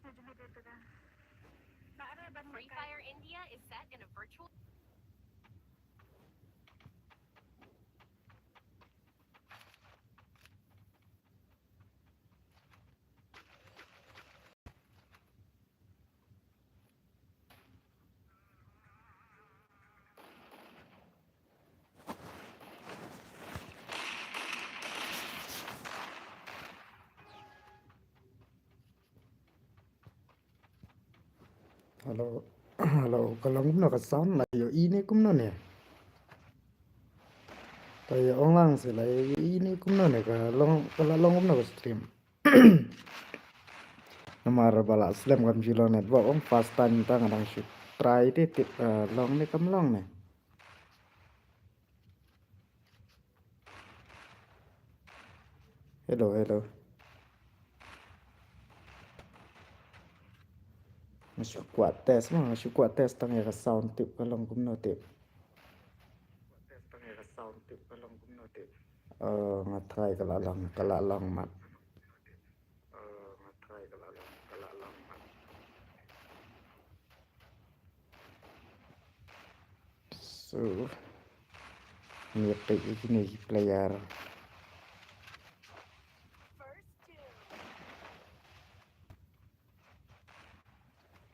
Free Fire India is set in a virtual. Halo, halo, kalau ngomong ke sound lah, yo ini kumno nih. Kayak orang sih lah, ini kumno nih, kalau long ngomong ke stream. Nomor bala slam kam jilo network om fast time ta ngadang shoot. Try deh tip long nih kam long nih. Hello, hello. Masuk kuat tes mah, masuk kuat tes tang ya ke sound tip kalau kumno tip. Ngatry kalau long mat. So, ngerti ini player.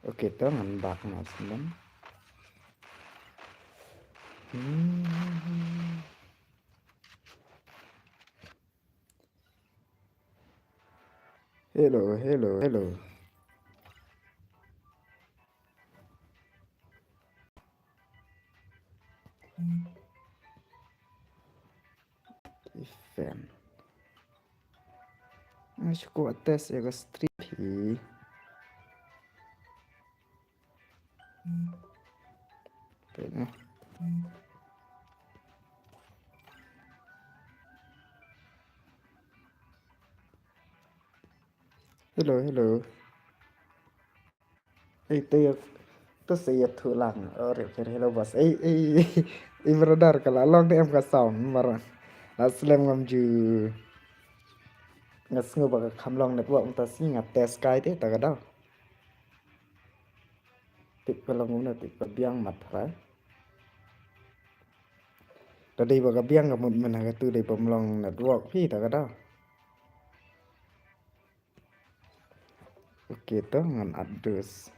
Oke, tuh ngan mas men. Hello, hello, hello. Event. Masuk kuat tes ya ke stream. Kayaknya. Hello, hello. Itu saya tulang. Oh, hello bos. Brother, kalau long ni em ka sound marah. Aslam ngam ju ngas ngo ba kam long network ta si ngat test kai te ta ka daw. Tip kalau ngum tip ka biang mat ra. Tadi ba ka biang ka mun mana ka tu dei pom long network phi ta ka daw. Oke to ngan adus.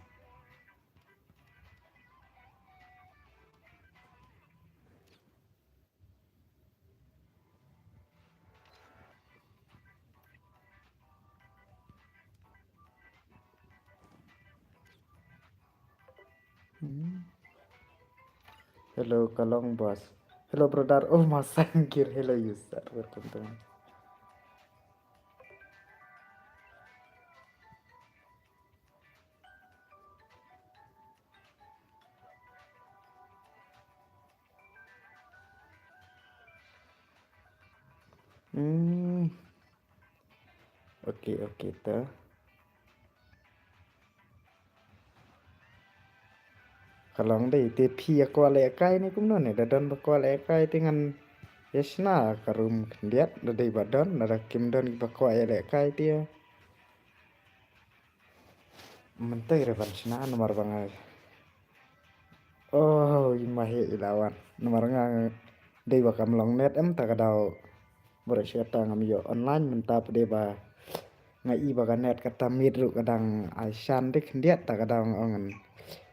Hello kalong bos. Hello brother. Oh masangkir. Hello user. Welcome to. Oke oke to. Kalong dei te phi ko le kai ni kum no ne dadan ba ko le kai dengan yesna karum kendiat dei badan nada kim don ba ko le kai dia. Mentai revan sina nomor bangai. Oh, imahe ilawan. Nomor nga dei ba kam long net em ta kadau bore syata ngam yo online mentap dei ba ngai i ba net kata midru kadang aisan de kendiat ta kadang ongan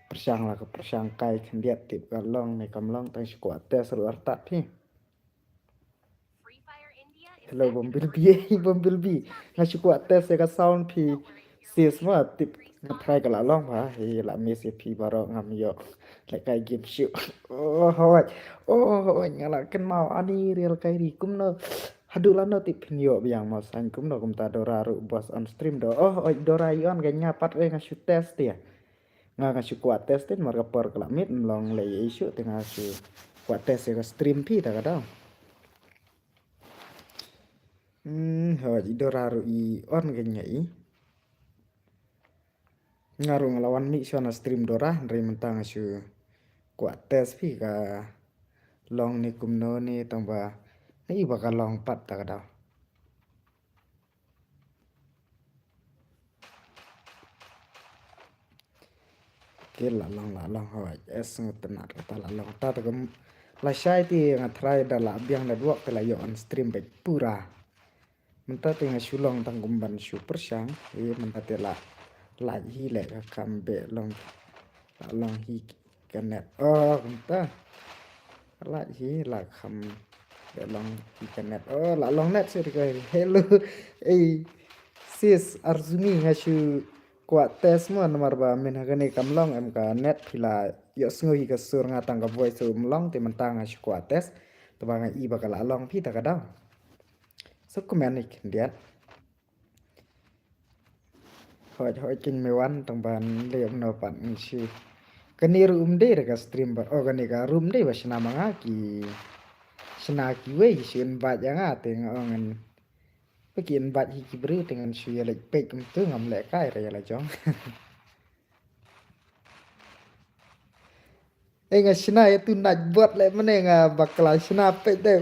persang lah ke persang kai kendiat tip kalong ne kam long tang squat tes luar tak pi. Free Fire India is Hello set in a Bumblebee, virtual. Bumblebee. Ngasih kuat tes ya ka sound pi. Sis mah tip ngatry ka long ba. La mesi pi baro ngam yo. Like kai game shoot. Oh, hoi. Oh, hoi ngalakan mau ani real kai di kum no. Hadu lah no tip yo biang mau sang kum no kum ta doraru bos on stream do. Oh, oi dorayon ga nyapat ngasih tes dia. Ngasih kuat tes tin marga por kelamit long lay isu tengah ngasih kuat tes ya ka stream pi ta kadang. Hawaj idoraru i on kanya i. Ngaru ngelawan mi na stream dora dari mentang asu kuat tes pi ka long ni kumno ni tamba ni bakal long pat tak ada. Ke la long ho es ngut kata la long ta ta gam la shai ti ngatrai da la biang da duak te la yo on stream baik pura. Menta te nga shulong tang gumban super syang menta te la hi le ka kambe long la long hi kanet menta la hi la kam be long hi kanet la long net se ka hello sis Arzumi nga shu kwa tes mo nomor ba min hagane kamlong em ka net phila yo sngo hi ka sur nga tang ka voice umlong te mentang nga shu kwa tes to ba nga i ba ka la long phi ta ka daw so comment ni dia hoi king me wan tang ban leom no pan shu kani room de ka stream ba kani ka room de ba shna manga ki shna ki we shin ba janga te ngan Pekin bat hiki beri dengan suya lek pek tu ngam lek kai raya la jong. Nga sina itu nak buat lek mana nga bakal sina pek deh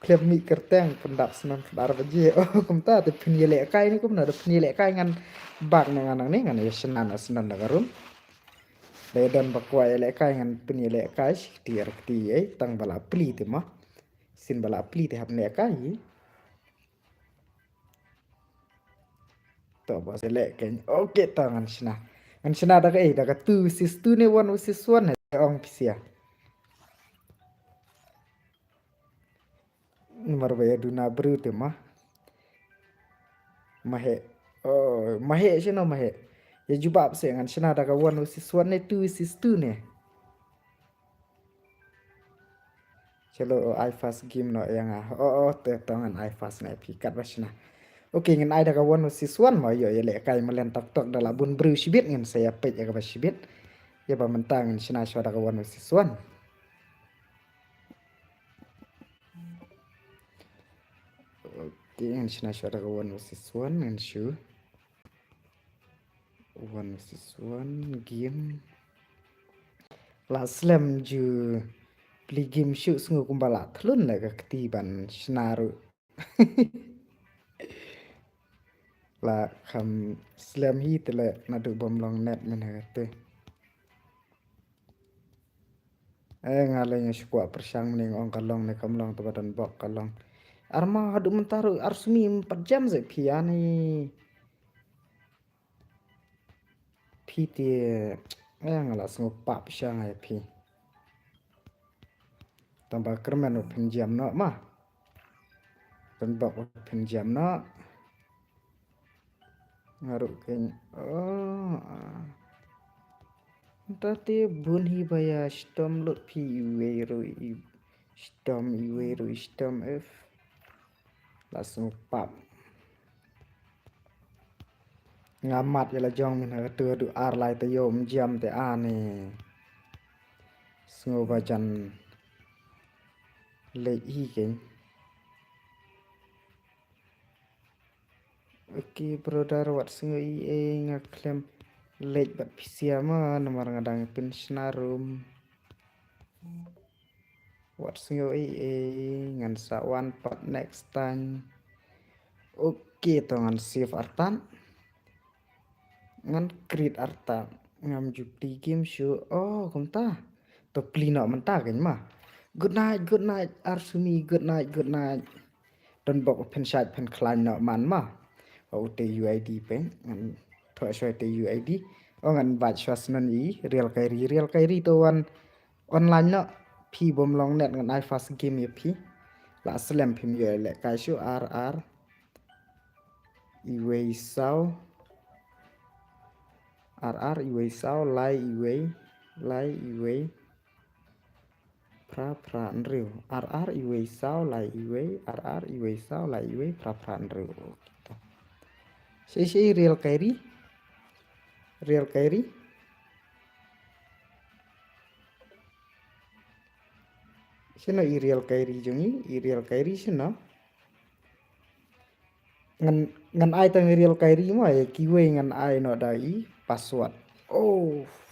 klep mi kerteng pendak senam kedar baje. Kumta te peni lek kai ni kum ada peni lek kai ngan bak nang ni ngan ya sina na sina na garum. Dan bakwa lek kai ngan peni lek kai tiar ti tang bala pli te mah. Sin bala pli te hab lek kai. To ba selek kan oke tangan sina an sina da ka da ka tu sis tu ne one sis one ong pisia nomor ba duna bru te mah mahe mahe sino mahe ya jubab se an sina da ka one sis one ne tu sis tu ne chalo I fast game no yang te tangan I fast ne pikat ba sina Oke, ngin ai daga one siswan ma yo le kai malen tok tok dala bun bru sibit ngin saya pet ya ka sibit ya ba mentang ngin sina swa daga one siswan Oke, ngin sina swa daga one siswan ngin shu one siswan game la slam ju pli game shu sungu kumbala thlun la ka ketiban sinaru la kam slam hi tele nadu bom long net men hate ngalanya sukwa persang ning ong kalong ne kamlong to badan bok kalong arma hadu mentaru arsmi 4 jam ze piani piti ngala sungu pap syang ai pi tambah kermen pinjam no mah dan bok pinjam no ngaruk ken Tati bun hi baya stom lot pi iweru stom f langsung pap ngamat ya jong min ha tu du ar lai te yom jam te ane sngo bajan le hi ken Oke brother wat sngo i ngaklem lej bat pisiama nomor ngadang pensionarum wat sngo i ngan sawan pat next time Oke to ngan save artan ngan create artan ngam jupli game show kumta to plino menta kan mah good night arsumi good night don bok pen shat pen climb no man mah te UID pen ngan to show te UID ngan bat shasnan i real kairi to one online no pi bom long net ngan I fast game ya pi la slam pim yo le kai shu RR iwei sao RR iwei sao lai iwei pra nriu RR iwei sao lai iwei RR iwei sao lai iwei pra nriu gitu. Si real kairi sino i real kairi jungi i real kairi sino ngan ai tang real kairi mo ya kiwe ngan ai no dai password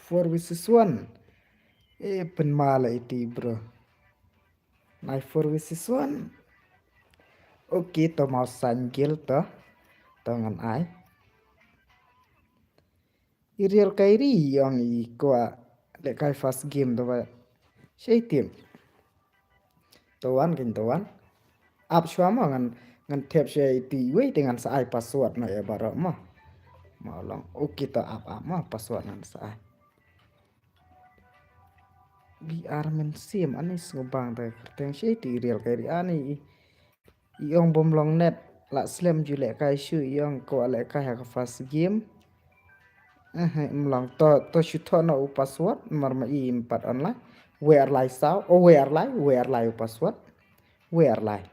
for versus 1 penmala iti bro Nai for versus 1 Oke to mau sanggil to ngan ai Real Kairi yang ikwa lek kai fast game to ba. Sei tim. Tuan kin tuan. Up shwa ma ngan tap sei ti wei dengan sai password na ya barok mah. Mau long kita up mah password nan sai. Biar men sim anis ngubang ta kerteng sei ti real Kairi ani. Iong bom long net la slam ju lek kai shu iong ko lek kai ha fast game. Mlang to shoot no password marma i 4 online where lai sao where lai password where lai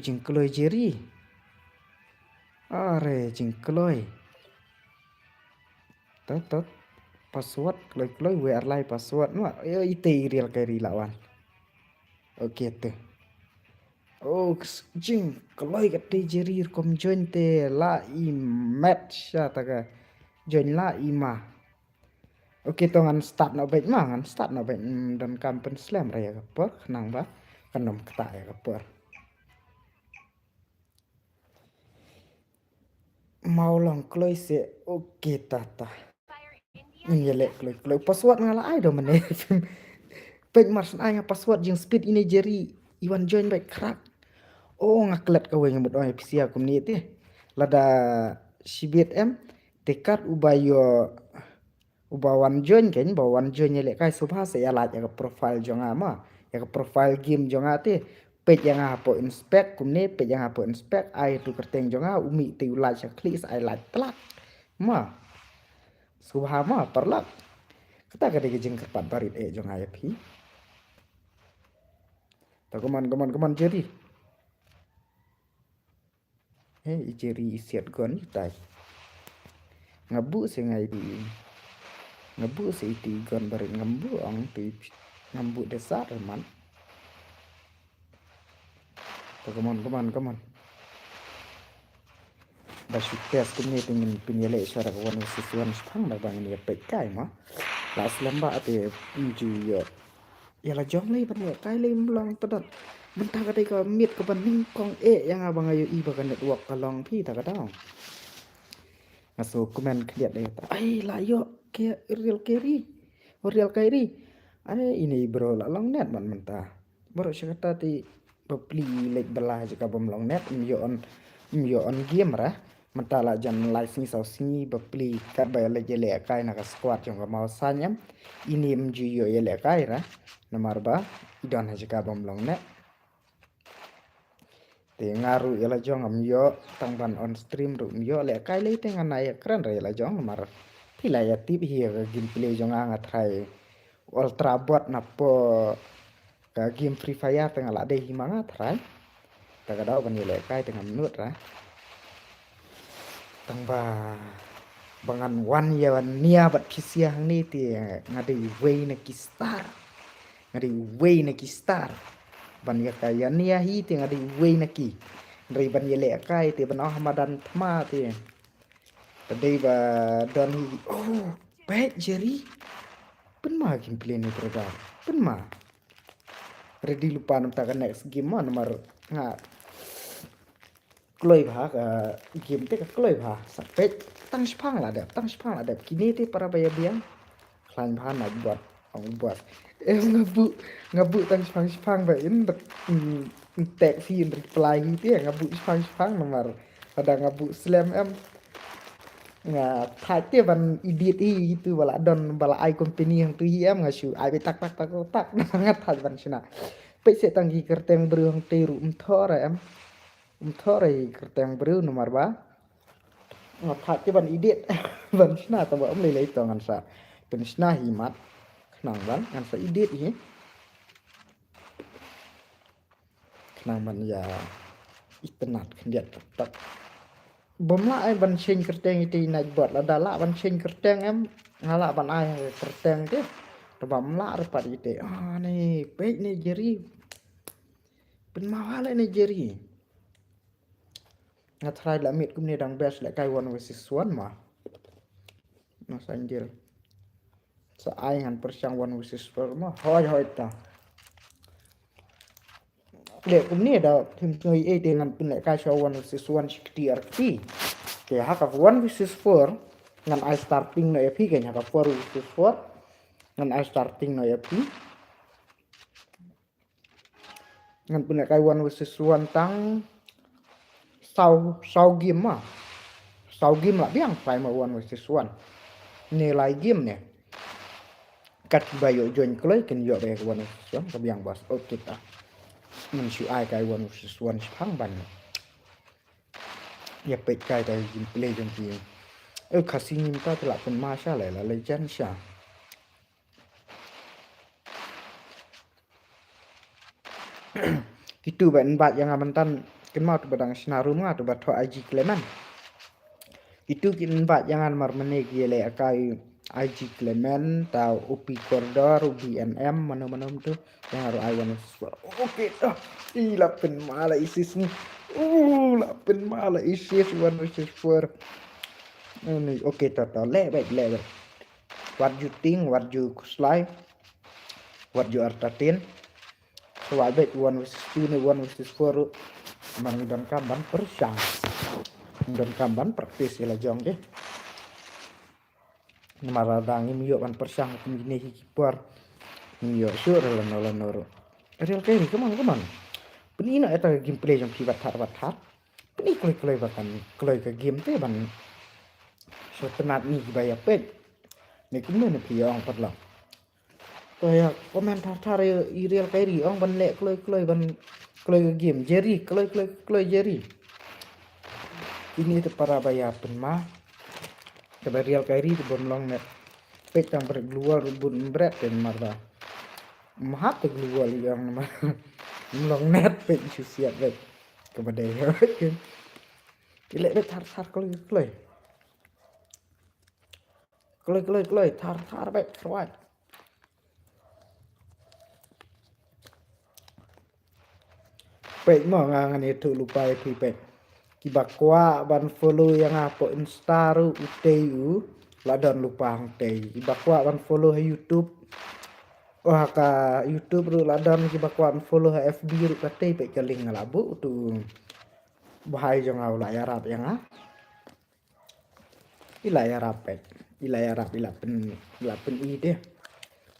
jingkloi jeri are jingkloi tot password kloi where lai password no ite real Kairi lawan oke tuh jingkloi kate jeri kom join te la i match taga join la i ma Oke tongan start na baik mangan start na baik dan kampen slam raya kapur nang ba kanom kata ya kapur mau long kloi se oke tata Fire India ini lek kloi password ngala ai do mene baik marsen ai password jing speed ini jeri iwan join baik crack ngaklet kawe ngemut oi pc aku ni te lada sibit tekat ubayo ubawan join kan bawan join lek kai subha se ya lat ya profile jonga ma ya profile game jonga te page yang apo inspect kumne page yang apo inspect ai tu kerteng jonga umi te ulat ya klik ai lat telak ma subha ma perlak kata kade jeng kerpat barit jonga ya pi ta keman jeri jeri isiat gon tai ngabu se ngai di ngebu si iti gon barit ngembu ang ti ngembu desa man keman basu tes kumni pingin pinyele suara kawan sisuan spang da bang ni pe kai ma la slamba ate inju yo ya la jong lai ban kai lai mlong tadot bentah kata ka mit ka ban ning kong yang abang ayo i bagan network kalong pi ta ka dau ngaso komen kliat deh ai la yo ke real Kairi ini bro la long net man mentah baru syakata ti beli lek belah jika bom long net myo on game ra mentah la jan live ni sau sini beli kat bayar lek lek kai nak squad jong mau sanyam ini mju yo lek kai ra nomor ba idon jika bom long net te ngaru yala jong myo tangban on stream ru myo lek kai le te nganai keren ra yala jong nomor pila ya tip hier gameplay jong angat hai ultra bot napo ka game free fire tengah la deh himangat rai ta kadau ban yele kai tengah menut ra tangba bangan wan ya nia bat pisiang ni ti ngadi way na kistar ban ya kaya nia hi ti ngadi way na ki dari ban yele kai ti ban ahmadan thma ti tadi ba dan baik jeri pen ma gameplay ni program pen ma ready lupa namta ka next game ma nomor nga kloi bha ka game te ka kloi bha sampai tang spang la da kini te para baya biang klan bha na buat ngabu tang spang ba in tek fi in reply te ngabu spang nomor ada ngabu slam nga thate ban edit itu bala don bala ai company yang tu nga shu ai be tak ngat that ban sina pe se tanggi kerteng brung te ru thore kerteng bru nomor ba nga thate ban edit ban sina ta ba le to ngan sa pen sina himat knang ban ngan sa edit hi knang ban ya itenat kendiat tak bom la ai ban chen kerteng iti naik bot la dala ban chen kerteng ngala ban ai kerteng te bam la repat ite ni pek ni jeri pen mawale ni jeri ngatrai la mit kumni dang best la kai one versus one ma no sanjil sa ai han persyang one versus one ma hoi ta le kumni da tim tui dengan pen la kai one versus one shikti arti Okay, hakap 1 versus 4 ngan I starting no FP kayaknya hakap 4 versus 4 ngan I starting no FP ngan punya kai 1 versus 1 tang sau game mah sau game lah biang phải mà 1 versus 1 nilai game nih kat bayo join kloi kan yo be 1 versus 1 ka biang bas oke ta mình chịu ai cái 1 versus 1 phang ban ya pe kai tai play jong ki kasi minta telah pun masya lah legend sya itu ban bat yang amantan ken mau tu badang senaru nga tu bat IG Clement itu kin bat jangan marmene gile akai IG Clement tau upi koridor ubi NM mana-mana tu yang harus I1 oke dah ila pen mala isis ni la pen mala isis 1 versus 4 ini oke total lebek what you think what you slide what you entertain so I bet 1 versus 2 ni 1 versus 4 mang dan kamban persang dan kamban praktis ila jong ke maradang imiyo kan persang kumine hikipar imiyo sure lan real kayak ni kemana penina eta gameplay yang kibat har peni kloi bahkan kloi ke game teh ban so tenat ni baya pet ni kumene piang padlang kayak komentar real kayak ri ong ban le kloi ban kloi ke game Jerry kloi Jerry ini tu para baya penmah ke real kayak ri bom long net pet yang berkeluar bun berat dan marda mahat keluar yang nama long net pet siap bet kepada ya ilek bet tar kloi tar bet keruat pet mau ngangan itu lupa itu pet kibakwa ban follow yang apa instaru uteu ladon lupa hangtei kibakwa ban follow YouTube wah ka YouTube ru ladon kibakwa ban follow FB ru katei pet keling ngalabu tu bahai jong au la Arab yang ila Arab pet ila Arab ila pen ide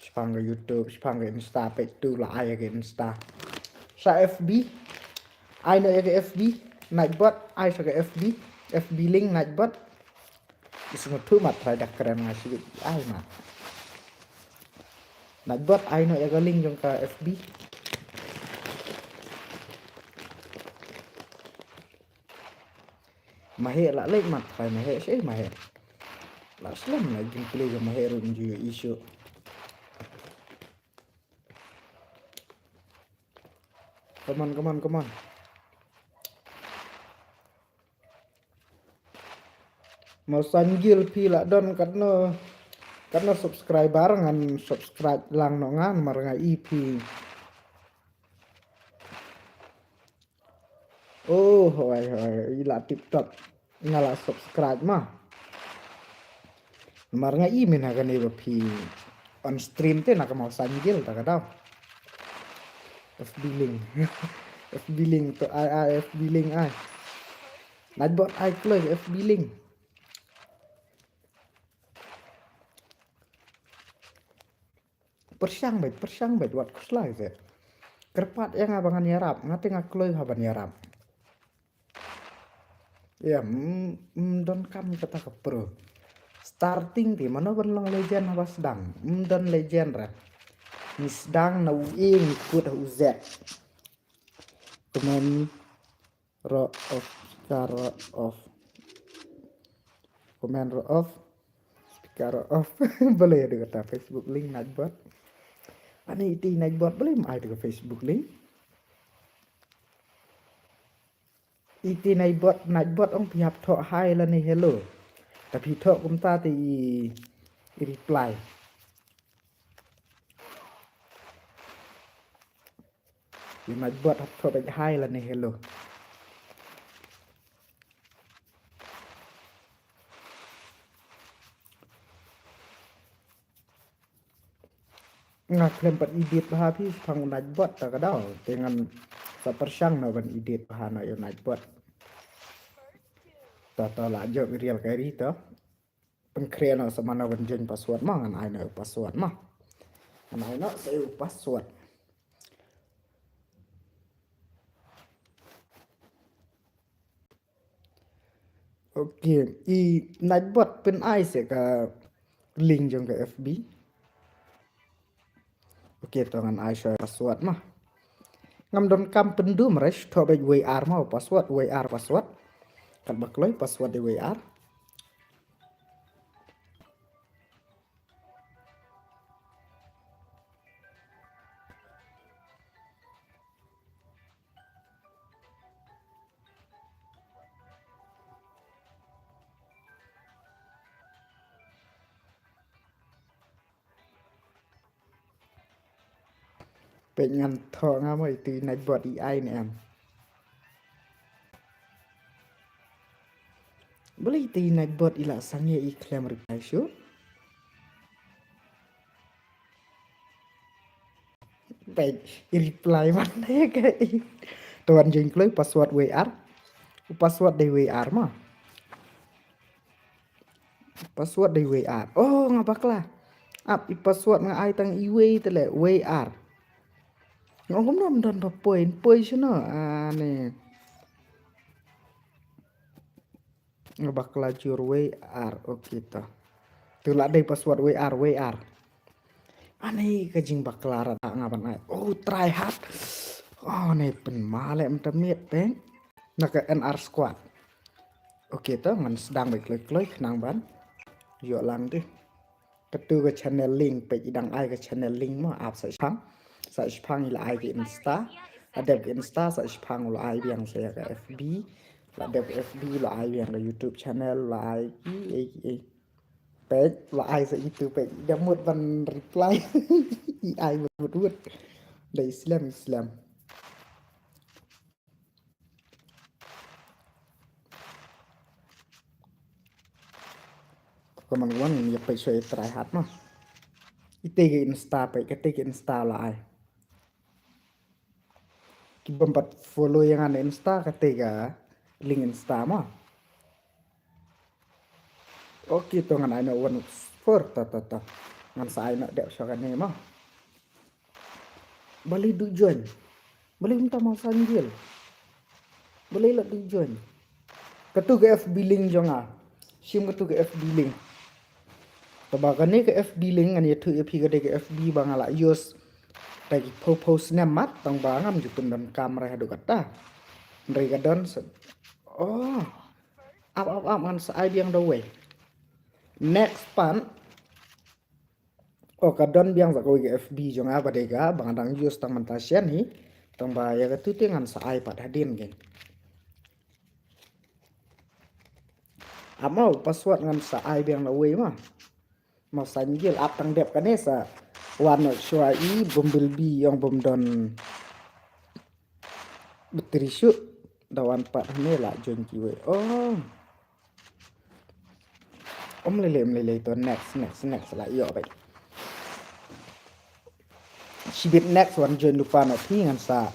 sepangga YouTube sepangga Insta pet tu la ay ke Insta sa FB ai no ke FB Nightbot ai sa ke FB link Nightbot isung tu mat dak keren ngasih ai mat Nightbot ai no ke link jong ka FB mahe la lek mat kai mahe sih mahe la slam la gameplay ga mahe ru nju isu come on mau sanggil pila don karena subscriber ngan subscribe lang no ngan marnga IP oh hoy ila TikTok ngala subscribe mah marnga i mina kan iba pi on stream teh nak mau sanggil tak kadang FB link to FB link ai Nightbot ai kloi FB link persang bet wat kuslai ze kerpat yang abangan yarap ngate ngakloi haban yarap ya don kam kata ke pro starting di mana benlong legend apa sedang don legend ra misdang na uing ikut uzet komen ro of speaker off boleh ada kata Facebook link Nightbot ani itu Nightbot boleh mai ke Facebook link itu Nightbot ong pihak thok hai lah ni hello tapi thok kum ta ti reply di Nightbot thok baik hai lah ni hello ngak lempat edit bahพี่ฟัง Nightbot tak ada dengan sepersang na ban edit bah na yo Nightbot Tata la jo real kari to. Pengkrean sama na benjen password mah ngan ai no password mah. Ngan ai no seu password. Oke, i Nightbot pen ai se ka link jong ke FB. Oke, to ngan ai share password mah. Ngam don kam pendu mresh to be WR mah password WR password. Kan bakloi password di WR. Pengen to ngam itu Nightbot AI ni am. Boleh itu Nightbot ila sangye iklan reply show. Baik, reply mana ya kayak tuan jengkloi password WR. Password di WR mah. Password di WR. Oh, ngapaklah. Up i password nga ai tang iwe tele WR. Ngom nom don pa poin sino. Ane. Ngabakla jur WR. Oke to. Tulak dei password WR. Ane kajing baklara ngapan ai. Oh, try hard. Oh, ne pen male mtamiet peng. Naka NR squad. Oke to ngan sedang baik kloi kenang ban. Yo lang deh. Ketu ke channel link pe idang ai ke channel link mo ap sa pang ila ai ke Insta. Ada ke Insta sa pang ila ai yang saya ke FB. Ada ke FB ila ai yang ke YouTube channel ila ai pe ila ai sa itu pe dah mood ban reply. AI buat dari Islam. Kawan-kawan ya pe show try hard mah. Ite ke Insta pe kete ke Insta ila ai. Kibampat follow yang ada Insta ketika link Insta mah. Oke to ngan aina 14 ta. Ngan sa aina dek syakan ni mah. Balik du join. Balik minta mau sanjil. Balik lah du join. Ketu ke FB link jonga. Sim ketu ke FB link. Tabakan ni ke FB link ngan yetu EP ke FB bang ala yus. Tagi post nemat tang bangam jutun dan kamera hadu kata. Mereka don. Oh. Up ngan sa ai yang dawe. Next pan kadon biang sa ko FB jong apa dega bang dang use tang mantasian hi tang ba ya tu dengan sa iPad hadin gen. Amau password ngan sa ai biang la we mah. Mau sanjil ap tang dep kanesa warna syai bumblebee yang bomdon betrisu dawan pat ne la jon kiwe. Oh. Lele to next la yo baik. Sibit next wan jon lupa no pi ngan sa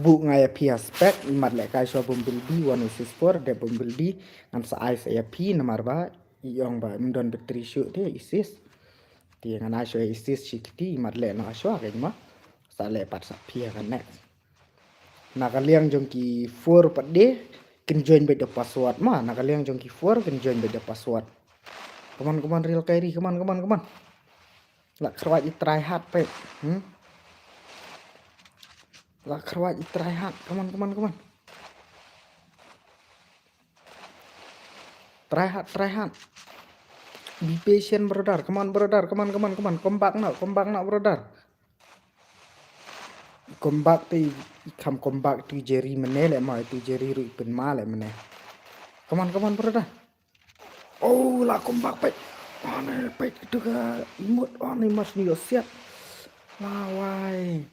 bu ngaya pi aspek mat le kai so bumblebee 164 de bumblebee ngan sa ai sa pi nomor ba yong ba mdon betrisu te isis ti ngan ai so isis sikti mat le no aswa ke ma sa le pat sa pi kan next na kaliang jong ki 4 pat de kin join be the password ma na kaliang jong ki 4 kin join be the password. Kaman real kairi kaman. Lak kerwat i try hard pe. Lak kerwat i try hard kaman. Try hard. Be patient brother. Kaman. Comeback now brother. Comeback tu Jerry menele ma tu Jerry ru pen male mene. Kaman brother. Oh la comeback pe. Ane pe itu ka imut ane mas ni siap. Lawai.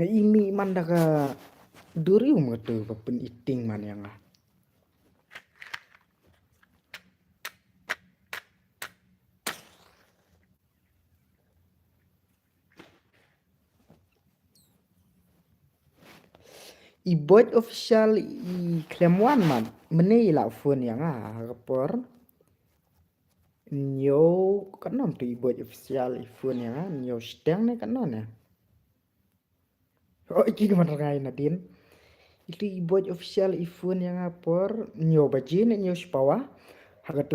Ini man dah ka durium tu pen iting man yang lah. Iboj official i Klemwan man mene la phone yang kapor nyo kanon tu iboj official i phone yang nyo steng ne kanon ya. Oh iki gimana ngai Nadin? Itu iboj official i phone yang kapor nyo bajin nyo spawa haga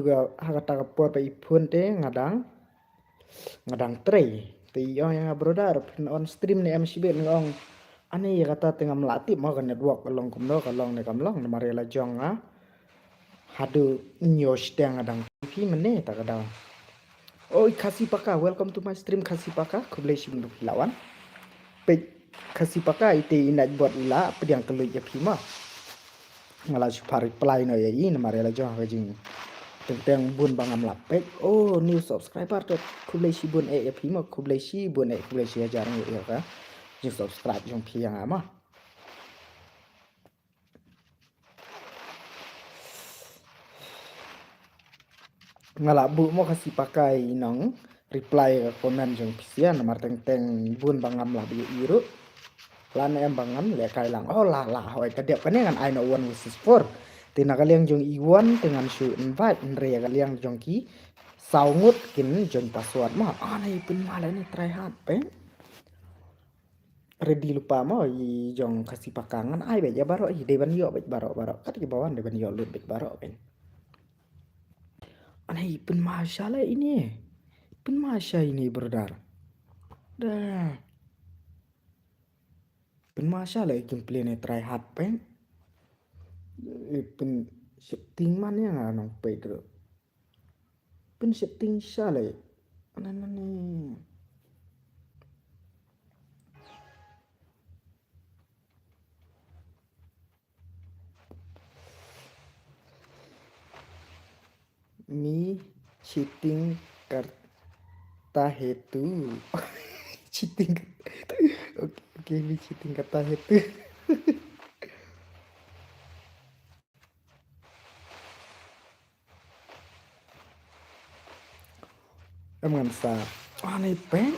taga por pa i phone te ngadang tray te yang brodar on stream ne MCB ngong ane kata tengah melatih mau kan network kalong kumno kalong ne kamlong ne marela jong hadu nyos teng adang pi mene tak ada. Oh kasih paka welcome to my stream kasih paka kublai sim du lawan pe kasih paka ite inat buat ula pediang kelui ya pima ngala supar reply no ya ini marela jong hajing tentang bun bangam lapek. Oh new subscriber to kublai si bun ya pima kublai si bun kublai si ajar ya ka jeng subscribe jong pi yang ama ngalak bu mau kasih pakai nong reply ke komen jong pisian nomor teng bun bangam lah bi iru lan em bangam le kai lang oh lah hoi kadep kan dengan I know one versus four tina kaliang jong iwan dengan su invite nre kaliang jong ki saungut kin jong password mah anai pun malah ni try hard pe ready lupa mau i jong kasih pakangan ai be ya baro i deban yo be baro kat ki bawan deban yo lut be baro pen aneh pun masya lah ini pun masya ini berdar dah pun masya lah gameplay ni try hard pen pun setting man yang nong pe tu pun setting syalai aneh mi cheating kata hetu cheating oke mi cheating kata hetu emang sa aneh pen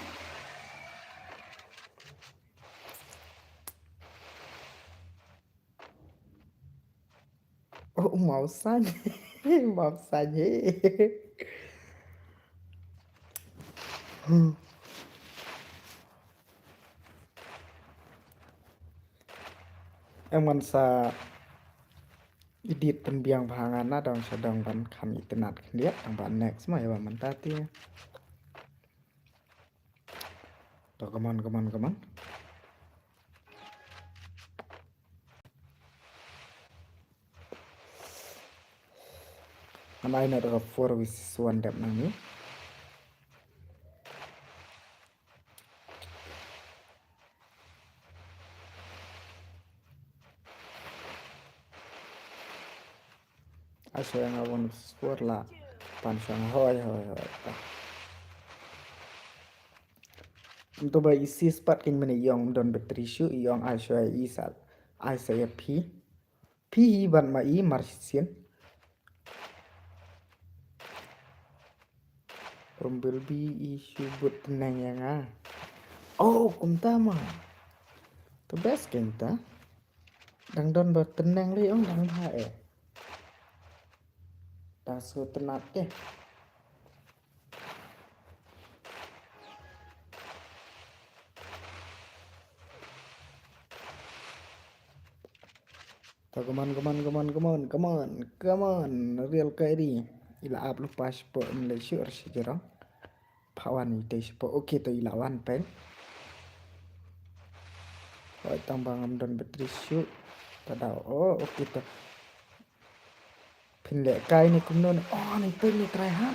oh mau saja mau saja emang sa edit penbiang bahangana dong sedang ban kami tenat lihat tambah next mah ya man tati tuh keman Am I not a 4 with 1 dep nami aso yang awon sport lah pansang hoi untuk ba isi spat king mene yong don betrishu yong aso isal aso ya pi ban ma i marsian Rumbilbi isu buat tenang yang oh kumta mah to best kenta dang don bertenang le ong dang ha dang su tenat ke to come on real kairi ila up lupa spo Malaysia sejarah pawan ite spo oke to ilawan pen oh tambang don betrisu tada oh oke to pinlek kai ni kumnon oh ni pen ni try ha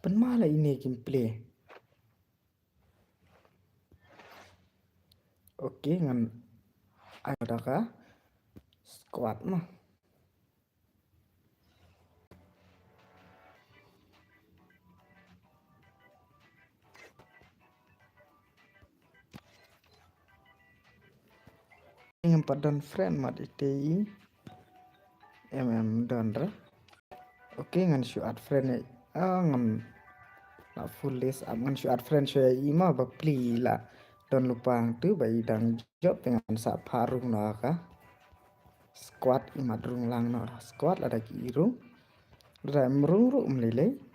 pen malah ini gameplay oke ngan ada ka squad mah yang padan friend mat ite don ra oke ngan show add friend ngan la full list ngan show add friend show ima ba pli la Don't lupa tu bayi dang job dengan sak parung no ka. Squat imat rung lang no squat ada ki irung. Ram rung ru melile.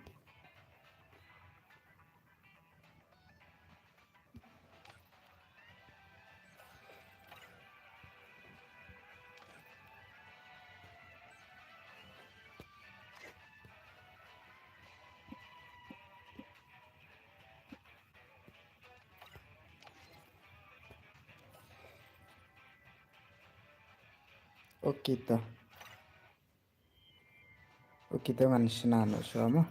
Oke to. Oke to ngan senano sama.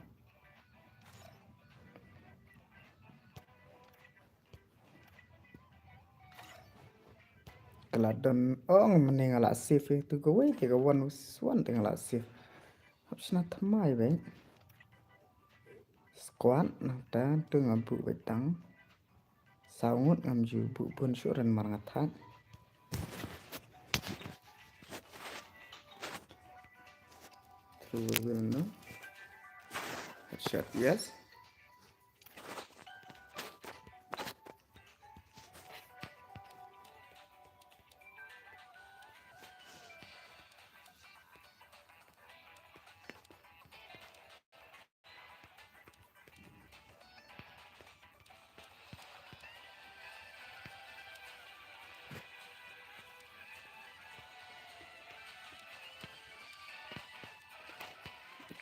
Keladon meninggal save itu gue tiga one one tinggal save. Habis na thamai be. Squat nah dan tu ngambu betang. Saungut ngamju bu pun syuran marangathat. Through will no. Headshot yes.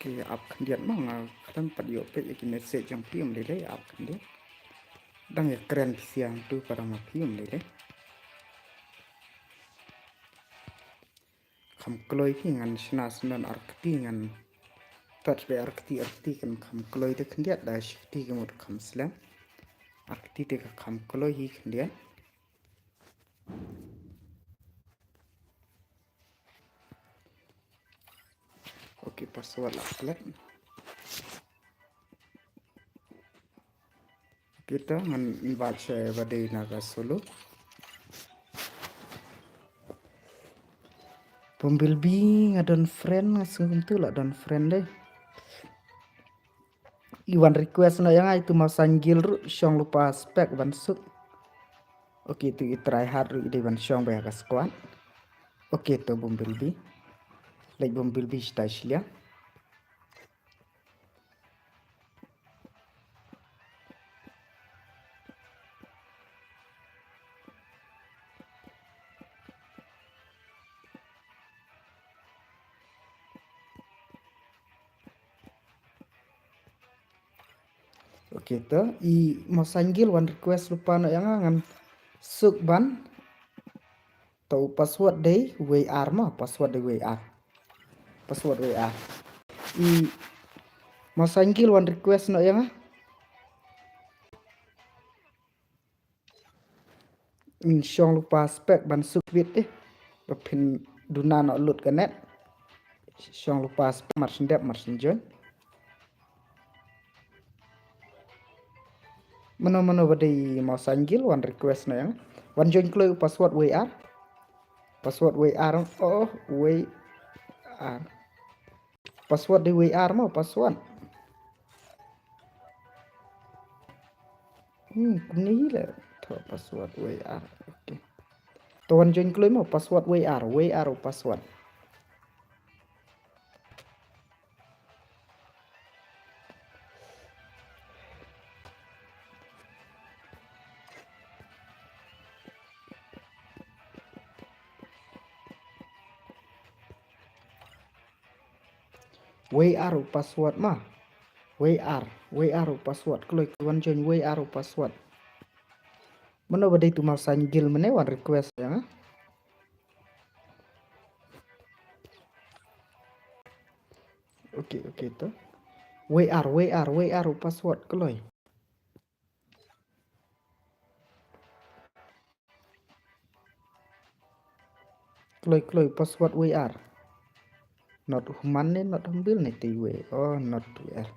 Oke, up kendian mah kadang pada yope iki message yang pium lele up kendian. Dang ya keren siang tu pada mah pium lele. Kam kloi ki ngan sena arkti ngan tat be arkti kan kam kloi te kendian da shifti ke mut kam slam. Arkti te ka kam kloi hi kendian. Oke, password lah klat. Kita ngan baca pada naga solo. Pembilbi ngadon friend ngasung tu lah don friend deh. Iwan request na yang itu mau sanggil ru syong lupa spek bansuk. Oke itu try hard ru ide ban syong bayar squad. Oke to Bumblebee. Like Bumblebee staslia. Oke to i mau sanggil one request lupa na yang ngan suk ban. Tau password deh WR mah password deh WR. Password WR. I mau sanggil one request na yang syong lupa spek ban suk bit bapin duna nak lut ke net. Syong lupa spek marsin dep marsin join. Mana badai mau sanggil one request na yang one join kloi password WR. Password WR WR. Password di WR mau password. Ini lah password WR. Oke. Tuan join kloi mau password WR password. WR password mah. WR password kloi tuan join WR password. Mana badai tu mau sanggil mana one request ya. Oke tu. WR password kloi. Kloi password WR. Not human ni not ambil ni TW. Oh not WR.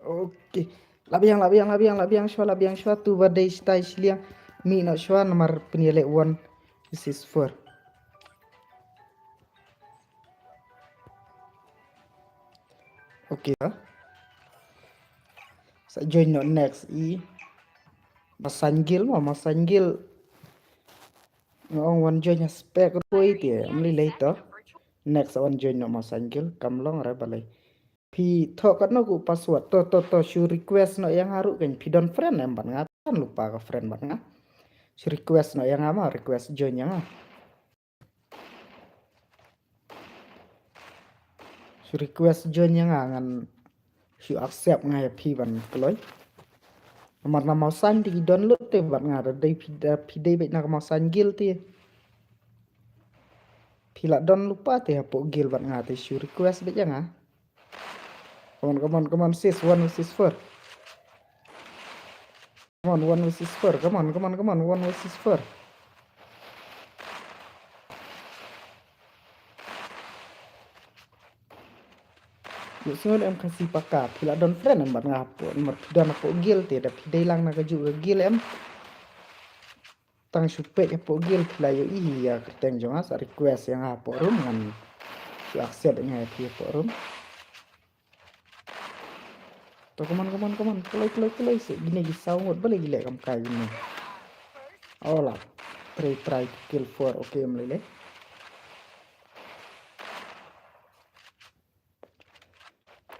Oke. Labiang shua tu badai stay siliang. Mi not shua nomor penilai one. This is 4. Oke. Sa join no next masanggil ngong wan join spek roi tie amli later next wan join no masanggil kamlong ra balai pi thok no ku password to show request no yang haru kan pi don friend em ban ngatan lupa ka friend ban nga show request no yang ama request join yang show request join yang ngan show accept ngai pi ban kloi mar na mau san di download te ban nga dai pi dai bet na mau san gil ti pi la don lupa te po gil ban nga te show request bet yang come on sis 1 vs 4 come on 1 vs 4 come on 1 vs 4 yuk sungun em kasih pakat pila don friend em bat ngapo mar dan aku gil te da pidai lang na kaju gil em tang supet po gil pila yo iya keteng jong as request yang apo room ngan si accept nya pi po room to come on kelai se gini gisau ngot balik gile kam kai gini oh lah try kill for okay em lele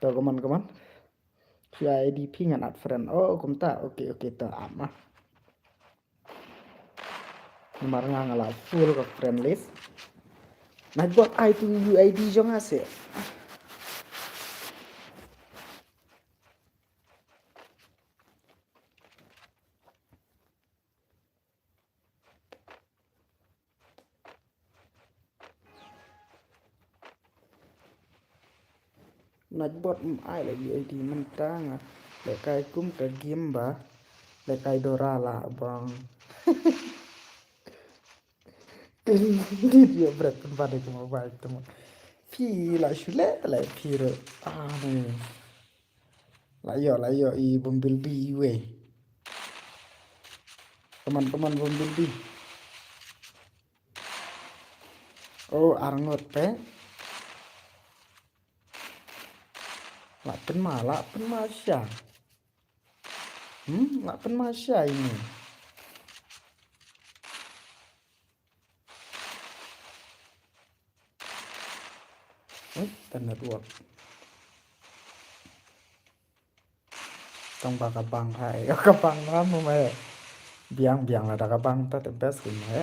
to come on si IDP ngan at friend oh kum ta okay to ama nomor ngala full ke friend list nah buat itu UID jong ase nạch bot ai là UID mentang le kai kum ka gimba le kai dora la bang dia berat pada cuma baik teman pi la shule la pi re nih la yo I bumblebee we teman-teman bumblebee oh arngot pe la pen masya la pen masya ini tanda network tong ba ka bang hai ka bang ram ma biang là da ka bang ta the best kin hai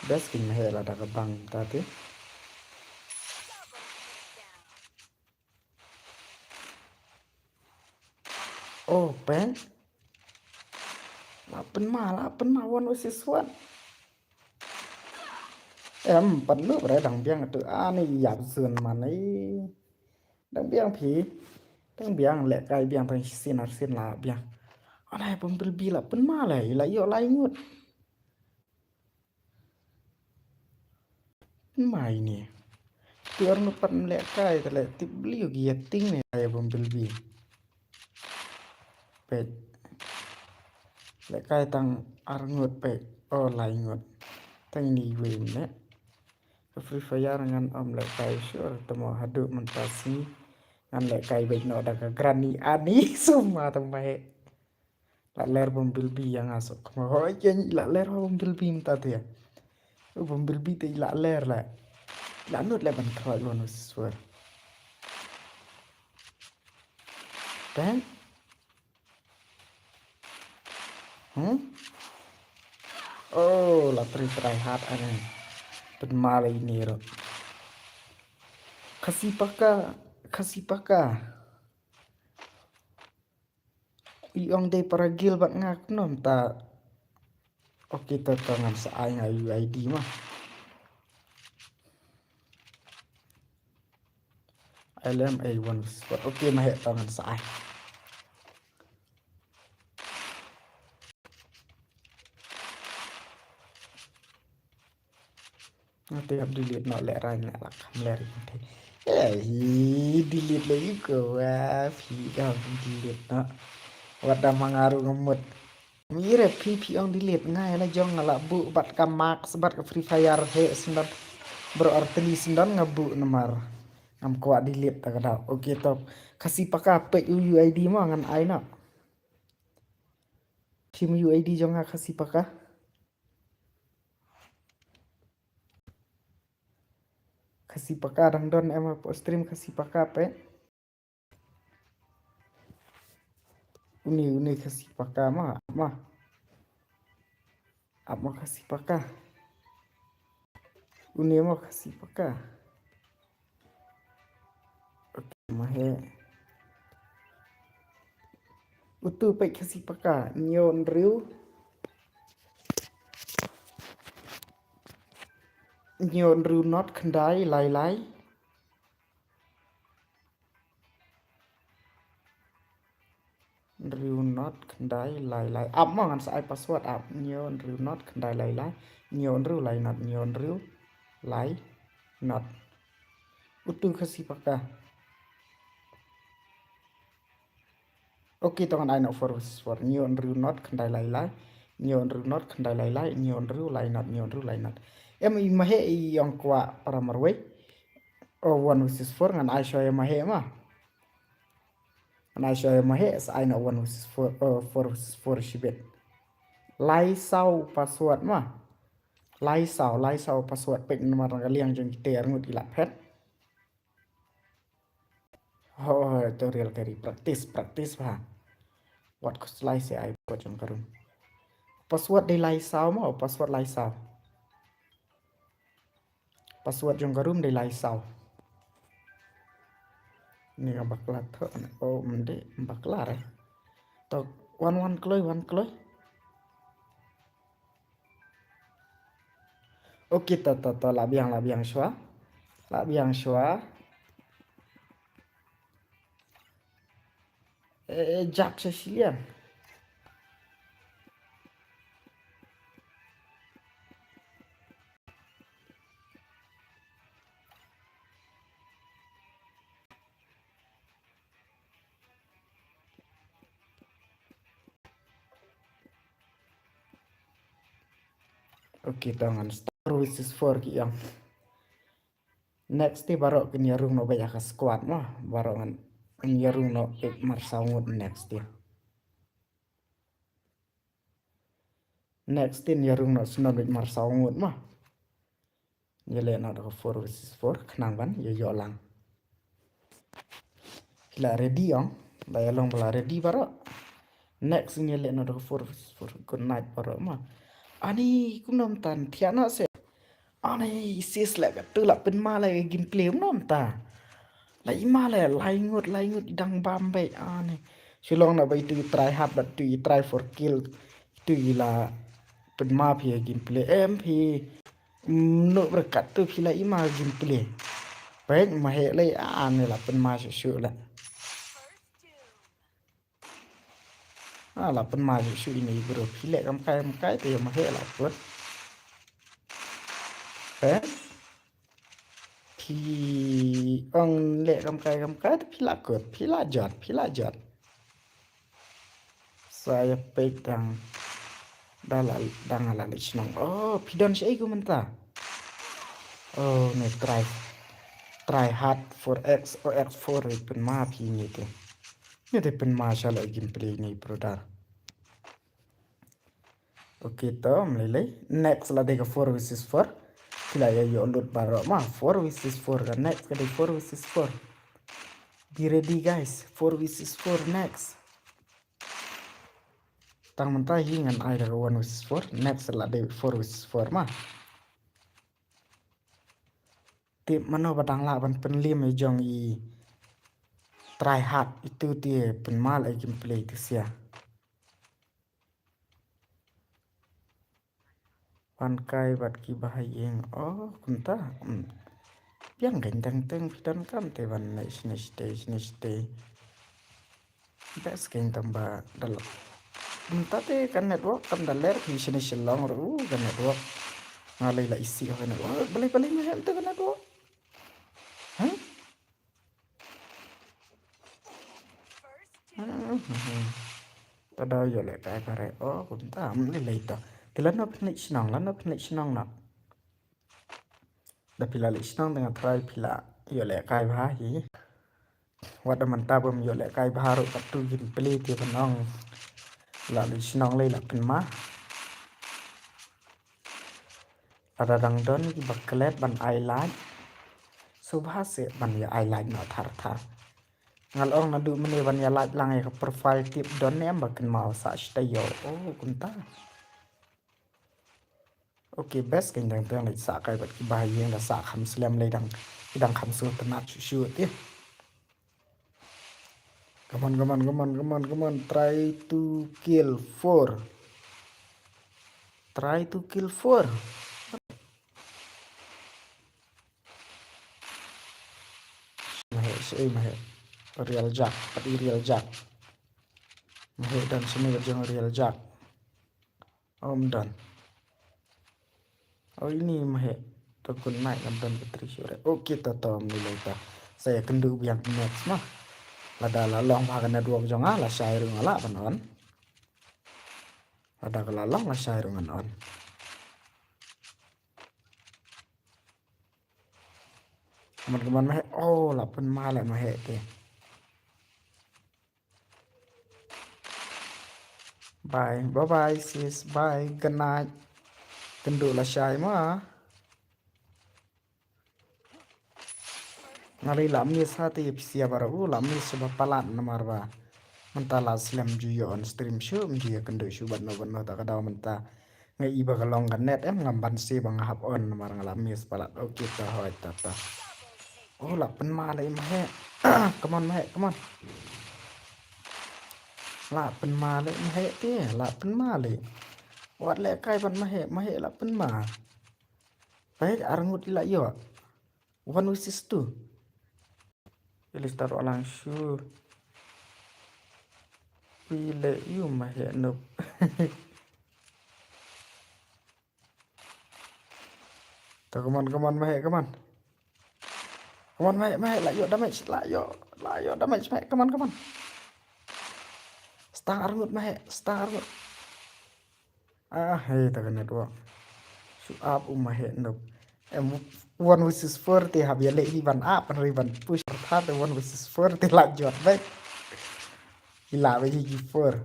best kin hai là da ka bang ta te oh pen la pen ma one versus one em bật nước đấy đằng biang tự này dạp sườn mà này đằng biang phí đằng biang lệ cái biang thằng xin là biang anh này bấm bì là bấm ma lại yêu lại ngút mày nè tiar nu pan lệ cái lệ tip liu kia ting này ay bấm bì pet lệ cái tang ar ngút pet lại ngút tang ni win nè Free Fire ngan om le kai sure temo hadu mentasi ngan le kai baik no da grani ani semua temai la ler bumblebee yang asok mo jen la ler bumblebee minta tu ya bumblebee te la ler la nut le ban khoi lo no suar dan oh la try hard ane pen malai ini ro kasih paka iong dei para gil bat ngak nom ta oke ta tangan sa ai ngai UID mah LMA 1 spot oke mah he tangan sa ai nanti ab delete no le rai le la kam le ri delete lagi ko wa phi ga delete no wada mangaru ngemut mire pi ong delete ngai la jong ngala bu bat kamak sebat ke Free Fire he sendat berarti sendan ngabu nomor ngam kuat delete tak ada. Okey top. Kasih pakai page UID mah ngan ai nak. Team UID jangan kasih pakai. Kasih pakai dang don em stream kasih pakai apa? Uni kasih pakai mah. Apa kasih pakai? Uni mau kasih pakai. Okey mah he. Utu page kasih pakai. Nyon riu. Nyon riu not kendai lai. Riu not kendai lai. Up mah ngan sai password up. Nyon riu not kendai lai. Nyon riu lai not. Nyon riu lai not. Utu kasih pakai. Okey tongan ai nak for nyon riu not kendai lai. Nyon riu not kendai lai. Nyon riu lai not. Nyon riu lai not. Em mahe yang kuat para marway. Oh 1/4 ngan ai show mahe mah. Ngan ai show mahe ai nak 1/4 shibet. Lai sau password mah. Lai sau password pek nomor kalian jeng kita ngut ilak pet. Oh tutorial kari praktis bah. What kos lai se ai buat jeng karun. Password di lai sau mah password lai sau. Password jeng karun di lai sau. Ni bakla tho oh mende bakla re. Tok one kloy. Okey to la biang shua. La biang shua. Jak Sicilian. Okey tangan Star Wars 4 ki yang. Next ti baru kenyarung no banyak squad mah baru ngan kenyarung no marsaungut next ti. Next ti nyarung no sunan marsaungut mah. Nyele no 4 versus 4 kenang ban yo lang. Hila ready yang. Bayalong bala ready baru. Next nyele no 4 versus 4 good night baru mah. Ani kumnom tan tiana se. Ani sis la tu la pen ma la gameplay nom ta. Lai ma la ngut dang bambe ani. Silong na bai tu try hard but tu try for kill. Tu la pen ma phi gameplay MP no berkat tu phi la ima gameplay. Baik ma he lai ani la pen ma su la. La pen ma su ini bro phi la kam kai tu ma he la put. Phi ong le kam kai phi la jot. Saya pegang dang ala lichnong. Oh, pidon si aku mentah. Oh, ni try hard for X or X4 pen ma pi ni tu. Ni tu pen ma shala gameplay ni produk. Okey to melelai. Next lah deka 4 versus 4. Kila ya yo load barok mah 4 versus 4 kan next kali 4 versus 4. Be ready guys. 4 versus 4 next. Tang mentah hingan ai dah 1 versus 4 next lah de 4 versus 4 mah. Tip mana batang lah ban penlim jong i try hard itu dia penmal gameplay tu sia. Pankai bat ki bahayeng. Oh, kunta. Yang gendang teng pidan kam te ban stay. Best game tambah dalam. Kunta te kan network kam daler ki sini long ru kan network. Ngalai la isi kan network. Balik macam tu kan network. Hah? Tada yo le kai kare. Oh, kunta amli laita. Tilan no penik senang nak. Dah pila lik senang dengan try pila yo lek kai bha hi wada manta bum yo lek kai bha ro patu gin peli ti panong la li snong le la pin ma ada dang don ki baklet ban ai lai subha se ban ya ai lai no thar thar ngal ong na du mene ban ya lai lang e profile tip don ne bakin mau sa sta yo oh kunta okay best kan dang tang lai sa kai bat ki ba yeng la sa kham slam le dang kham su tanat shu ti come on try to kill 4 try to kill 4 mahe sei mahe real jack pati real jack mahe dan sini jeng real jack om dan oh ini mahe tukun naik dan petri sore oke tatom nilai ta saya kendu biang next mah lada lalong makan dua jong ala syair ngala panon lada kelalong la syair nganon teman-teman mahe oh lapen malah mahe ke bye bye sis bye good night kendu la syair mah ngali lamis hati pisia baru lamis sebab palat nomor ba mentala slam juyo on stream show juyo kendu show ban no tak ada menta ngai iba kalong kan net ngamban si bang hap on nomor ngalamis palat oke ta hoi tata oh lapen malai mahe come on mahe come on lapen malai mahe ti lapen malai wat le kai ban mahe lapen ma baik arangut ila yo one wishes tu Ilistar langsung pile yu mahe nup tuh come on mahe come on mahe la yo damage mahe come on stang arngut mahe stang arngut hei tak kena dua su up mahe nup one versus 40 hab ya lek riban up riban push thar one versus 40 la jot baik ila we hi 4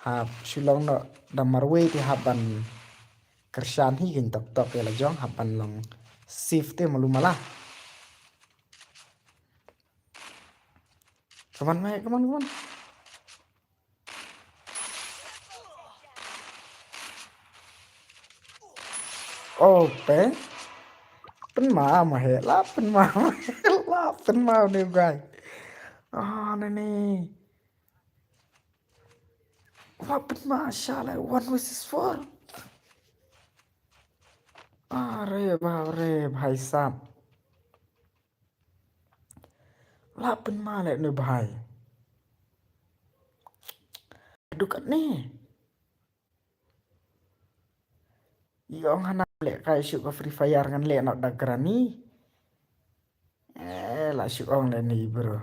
hab shulong no damar we ti haban kersan hi gin tok ya la jong haban long shift te malumala come on oh pe pen ma mahe la pen ma la pen ma ne guys này Wapen masalah one versus 4 अरे बाप रे भाई साहब lapen malek nih भाई dukat nih yong hana lek kai syuk ke free fire ngan lek nak dagrani la syuk ong le ni bro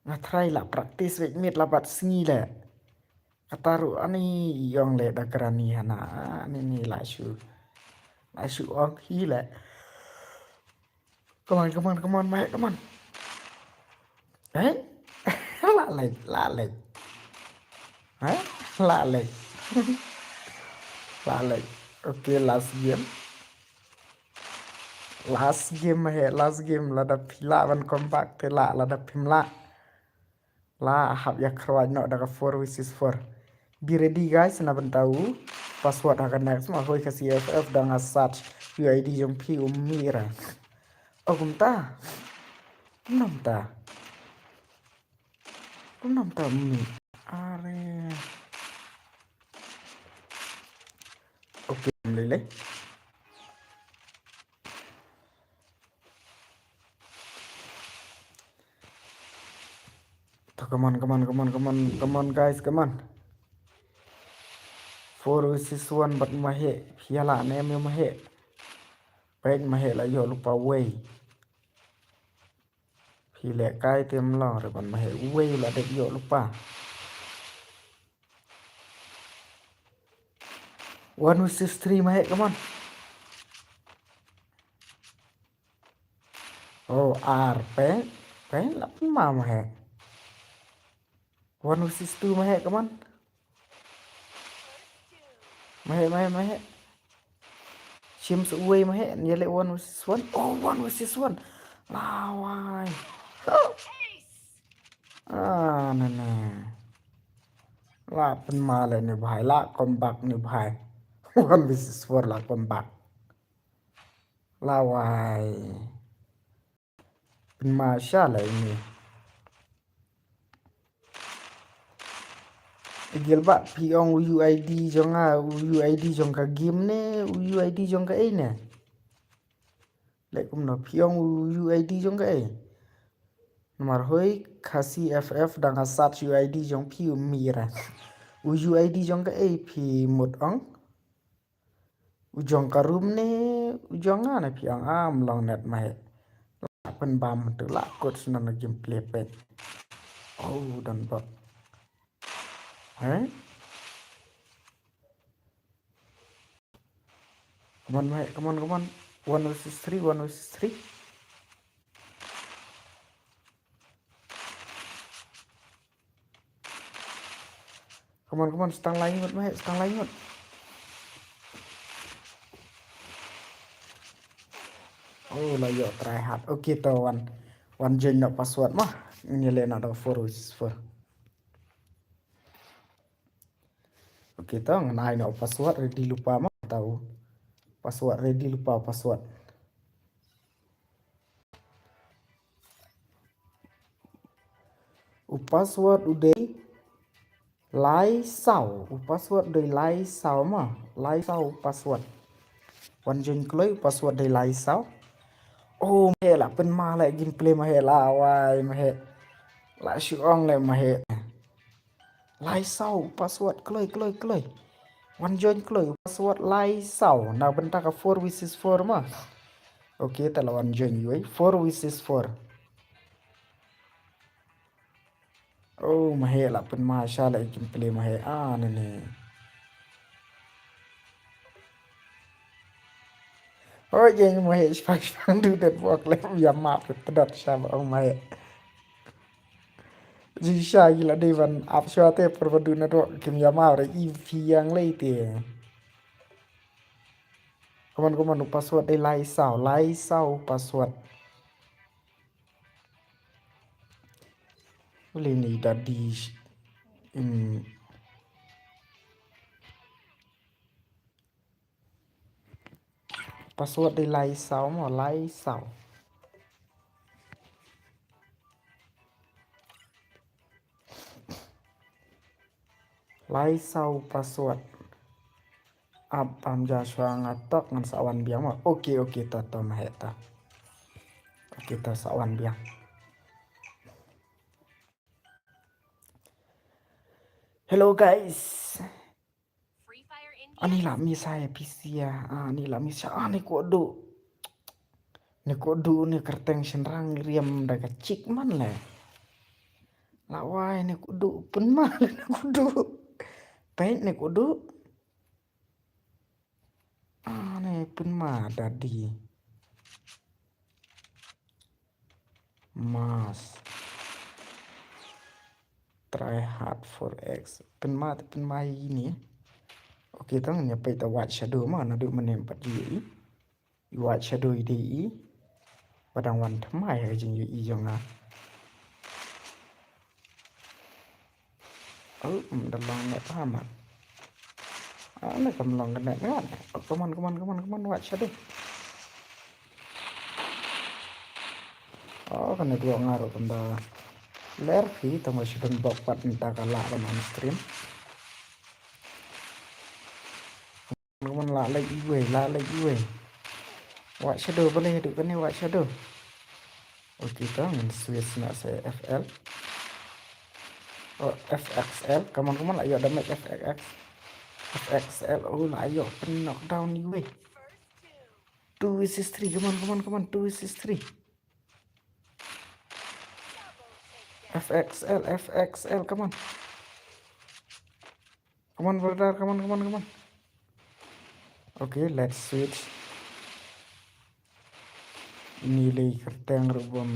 ngatrai la praktis wek mit labat sngi le kataru ani yong le dagrani hana ni la syuk ong hi le come on mate come on eh la lek eh la lek oke last game la da pila ban kompak te la da pimla la hab ya krawaj no da 4 versus 4 be ready guys na ban tahu password akan next ma hoi kasi ff da ngasat UID jom pi umira oh kumta kumta mi are oke lele come on guys come on 4 versus 1 bat mahe piala ne me mahe baik mahe la yo lupa way pile kai tem lo re ban mahe way la dek yo lupa 1 versus 3 mahe come on Oh, R, P là pun mama he. One versus two mahe, come on. Mahe. Chiếm sự quê mahe, nhớ lại one versus one. Oh, one versus one. Lawai. Nè. Là pun ma lại nè bài, là con bạc nè bài. One versus one là con bạc. Lawai. Pun ma sha lại nè. Gilbert piong UID jong UID jong ka game ne UID jong ka nè lại cũng nó piong UID jong ka nomor hoi kasi FF dang hasat UID jong pi mira UID jong ka pi một ong jong ka room ne jong na piang am long net mai pen bam tu la kot na game play pet oh dan bot Come on. 1 versus 3, 1 versus 3. Come on, stang lain ngot mate, stang lain ngot. Oh, lah yo try hard. Okay to one join nak password mah. Ini le nak 4 versus 4. Okay to ngenai nak password ready lupa mah tahu. Password ready lupa password. Password udah lai sau. Password udah lai sau mah. Lai sau password. One join kloi password udah lai sau. Oh, mẹ là bên ma lại gameplay mà hệ là hoài mà hệ lại sự on lại mà hệ like sau password kloi one join kloi password like sau nào bên ta có 4 versus 4 mà ok ta là one join yui 4 versus 4 oh mà hệ là bên ma sao lại gameplay mà hệ nè oh jadi mà hệ phang du det work lại yam map pedot sao ông mà hệ Jisha gila devan apsuate perwaduna do kim yamare EV yang leite. Kaman password ay lai sao password. Uli ni dadi password ay lai sao mo lai sao. Lai sao password. Am Joshua ngatok ngan sawan biang mo. Oke ta maheta. Oke ta sawan biang. Hello guys. Free Fire India. Ani lah mi saya PC ya. Ani lah mi saya ni kodo. Ni kodo ni kerteng senrang riam daga cik man le. Lawai ni kodo pun mal ni kodo. Paint ni kodo. Ni pun ma dadi. Mas. Try hard for X. Pun ma ini. Oke tang nyapa ita white shadow ma na du menempat UI. White shadow IDE. Padang wan thamai ha jing UI jong na. Dalang net amat. Ana kamlong net kan. Come on white shadow. Kan dua ngaruh kanda. Lervi tamo sidon bokpat entah kalah on stream. Kaman la lagi gue. White shadow boleh hidup kan ni white shadow. Oke kita switch nak saya FL. FXL. Kaman lah yuk ada make FXL. Lah yuk pen knockdown ni gue. 2 versus 3. Kaman 2 versus 3. FXL, come on. Come on, brother, come on. Okay, let's switch. nilai kerteng rubum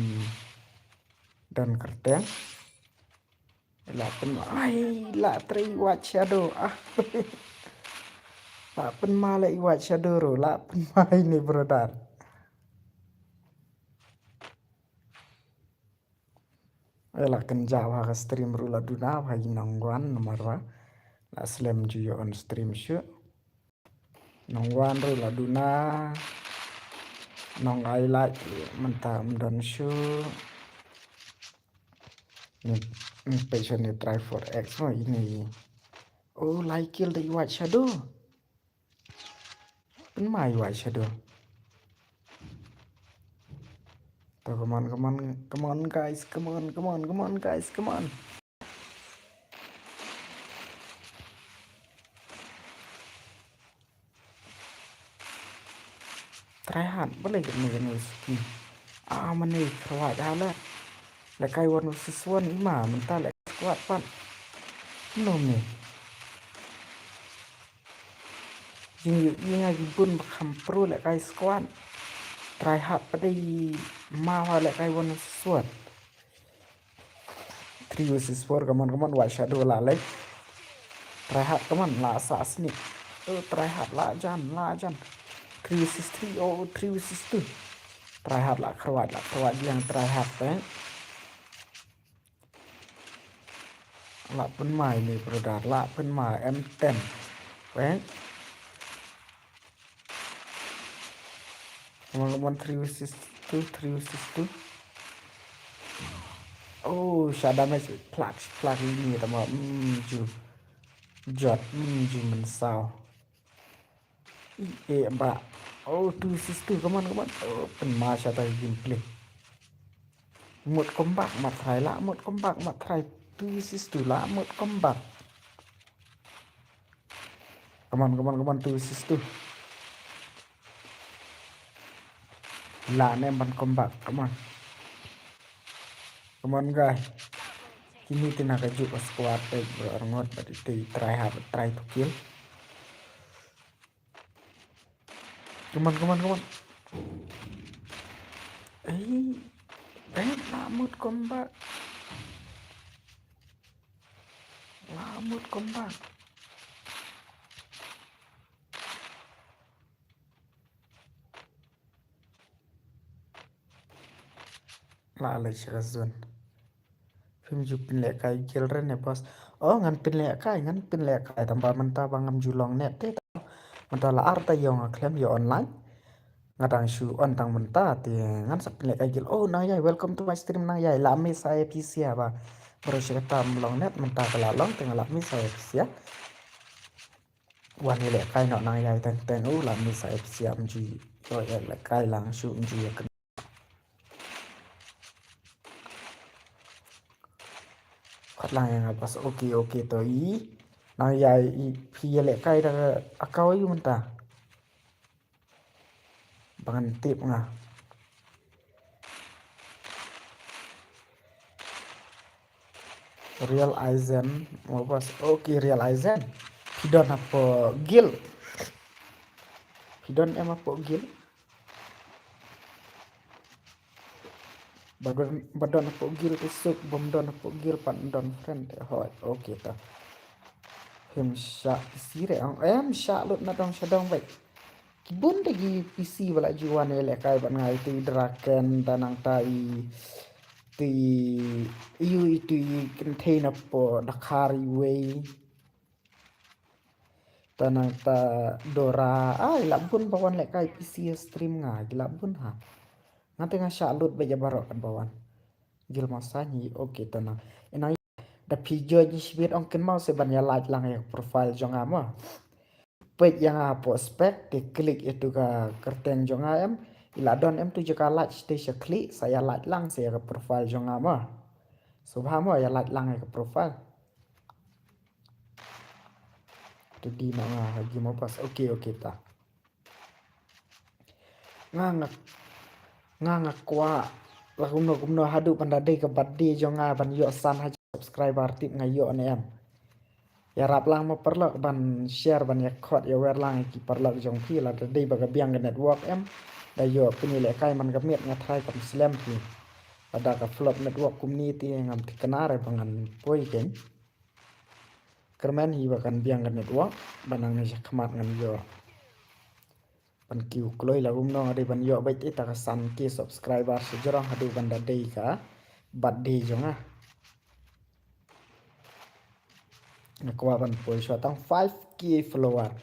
dan kerteng la pen ai la tri wat shadow la pen ma la wat shadow ro la pen ma ini brother la kan jawa ka stream ru la duna ha nongwan marwa la slam ju on stream shu nongwan ru la duna nong ai like mentam don shu ni passion ni try for x ini oh like kill the white shadow pen mai white shadow so come on guys come on guys come on try hard boleh ni skin mana kuat dah lah kai one versus one ima mentah lek kuat pan nom ni yang lagi pun bakam pro lek kai squad try hard pada ma lek kai one versus one 3 versus 4 come on white shadow lah lek try hard come on lah asas ni try hard lah jan 3 versus 3 oh 3 versus 2 try hard lah keruat yang try hard lah pun mai ni brother lah pun mai M10 come on 3 versus 2 oh shot damage plug ini tama ju jot ju men sao mbak oh 2 versus 2 come on oh pen ma shot gameplay một combat mặt thái lạ một combat mặt thái tu sistu lạ một combat come on tu sistu lạ nem ban combat come on guys kini tenaga juga squad berongot berarti try to kill come on lamut combat lala shazun film jupin lek kai children ne bos oh ngan pin lek kai tambah mentah bangam julong net te mentah la arta yong aklem yo online ngadang shu on tang mentah ti ngan sapin lek kai gil oh nang yai welcome to my stream nang yai lami saya PC ba baru cerita melong net mentah kelalong tengah lami saya PC ya wan lek kai no nang yai ten lami saya PC mji yo lek kai lang shu mji ya khát lang yang pas oke to nang yai pi lek kai da akau yu mentah bangan tip nga real aizen mau pas real aizen hidon apa gil hidon em apa gil badon apa gil isuk bom don apa gil pan don friend hoi oke ta him sha sire em sha lut na dong shadong baik kibun lagi PC wala juan ele kai ban ngai ti draken tanang tai ti iu itu container po dakari way tanang ta dora labun bawan lek kai PC stream nga labun ha nanti nga shalut beja barok kan bawan gil masani oke tanang enai da video ji sibit ongken mau se ban ya like lang ya profile jong ama page yang apa spek di klik itu ke kerten jong am iladon em tu juga like station klik saya like lang saya ke profile jong ama subhamo ya like lang ke profile tu di mana lagi mau pas oke ta ngangak kwa la kumno hadu pandade ke badde jong ban yo san ha subscriber tip ngayo ne em ya rap lang mo perlok ban share ban ya khot ya wer lang ki perlok jong pi la de baga biang network em tayo penilai kai man gamit ngathai kam slam pi ada ka flop network community ngam tikanare bangan poi ken kermen hi bakan biang kan network banang ne khmat ngan yo pan kiu kloi la nong ade ban yo bai te ta ka san ke subscriber se jorang hadu banda dei ka bad dei jonga nakwa ban poi so tang 5k follower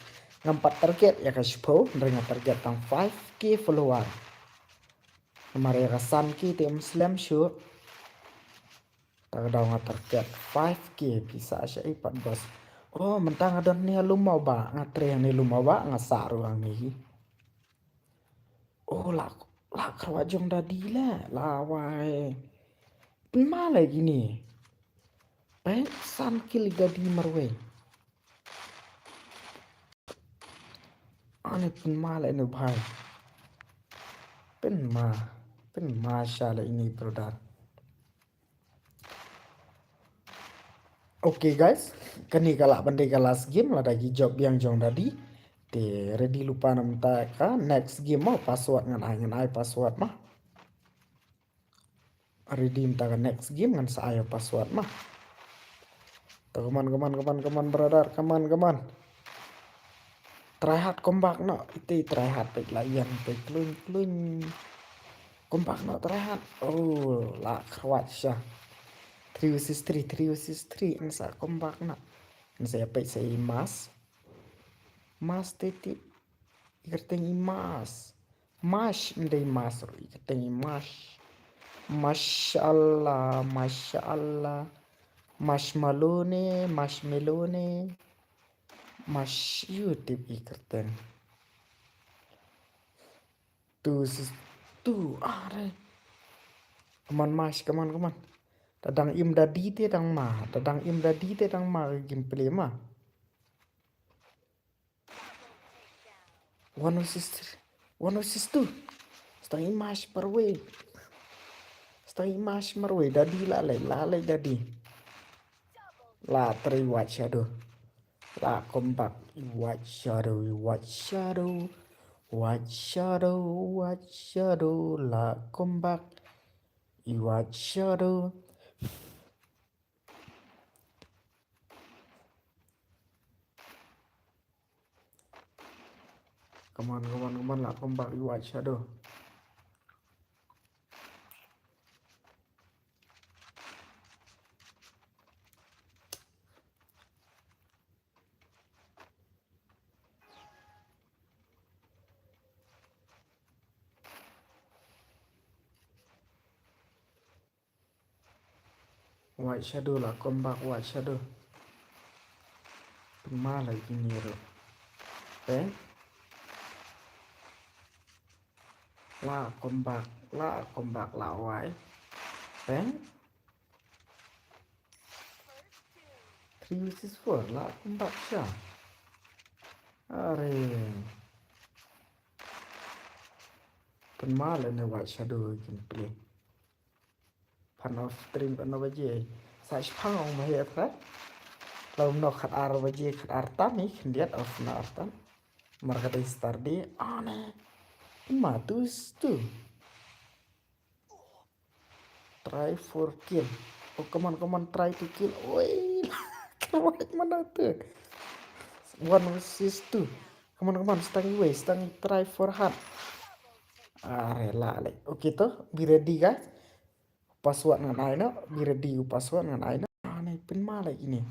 ngampat target ya ka spo ndrenga target tang 5k follower mare ka san ki te muslim shu ta daw nga target 5k bisa sya ipat bos oh mentang adon ni lumau ba ngatre ni lumau ba ngasaru ang ni oh la kerwa jong dadi la lawai ma lagi ni pe san kil dadi marwe ane pun ma la nu bhai pen ma sha la ini brother. Oke guys, kani kala bandai kelas game lah lagi job yang jong tadi. Te ready lupa namta ka next game mau password ngan ai password mah. Redeem ta next game ngan sa ayo password mah. To kaman brother, kaman. Try hard comeback no, itu try hard pek layan pek klun. Comeback no try hard. Oh, la khawat sya. 3 vs 3 nsa comeback na. Nsa pek say mas teti ikerteng imas mash ndai mas ro ikerteng imas mashallah marshmallow mash youtube ikerteng tu are kaman mash kaman tadang im dadi te dang ma gameplay ma 106 setang imas marwe dadi lalai dadi la teri watch shadow la comeback watch shadow la comeback watch shadow Come on, la comeback watch shadow. White shadow lah comeback white shadow. Ma lagi ni ro. La comeback la white. 3 vs 4 la comeback sya. Are. Penmalan ni white shadow gameplay. Pan of stream pan of je. Sa pang ong ma he tra. Lalu no khat ar waje khat artam ni kendiat of na artam. Marka dai start di ane. Matus tu. Try for kill. Oh come on try to kill. Oi. Kawan mana tu? 1 vs 2. Come on stang try for hard. Rela le. Oke to, be ready guys. Password ngan ai no, be ready password ngan ai no. Ane pin ma lagi ni.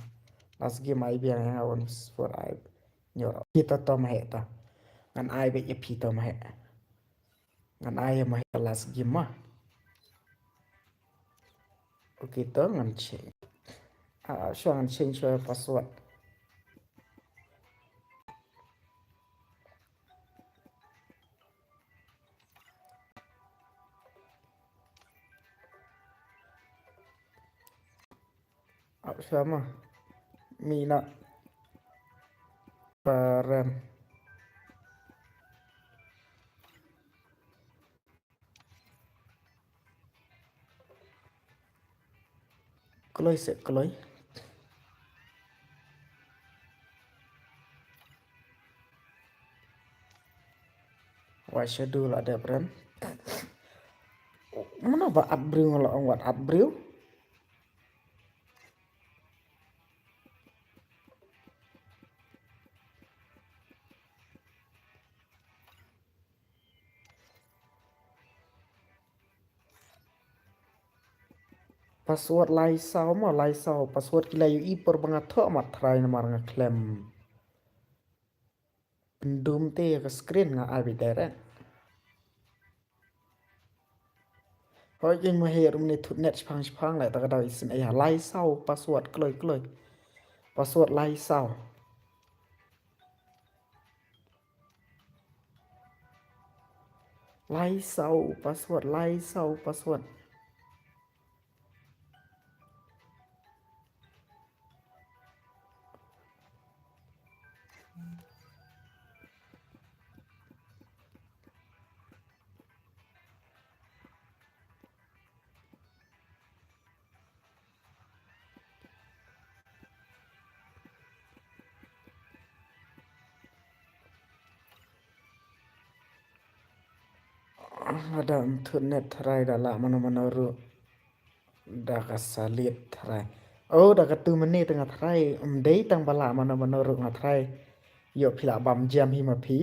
Last game ai biang yang 1 vs 4 ai. Nyoro. Kita to ma ta. Ngan ai be EP to ma ngan ai ma last game mah. Oke to ngan change. So ngan change password. Sama Mina Paren Kloy What schedule ada friend? Mana ba at brew ngala ang wat at brew? Password lai sao ma lai sao password kila yu ipor bangat tho mat try na mar nga klem. Pendum te ke screen nga abi dere. Hoi jeng ma he rum ne thut net chpang lai ta ka dau isin ai lai sao password kloi. Password lai sao. Lai sao password lai sao password. Ada thut net try da la mana ru da ka salit try. Oh da ka tu menit tengah try dei tang bala mana ru nga try. Yo pila bam jam hi ma phi.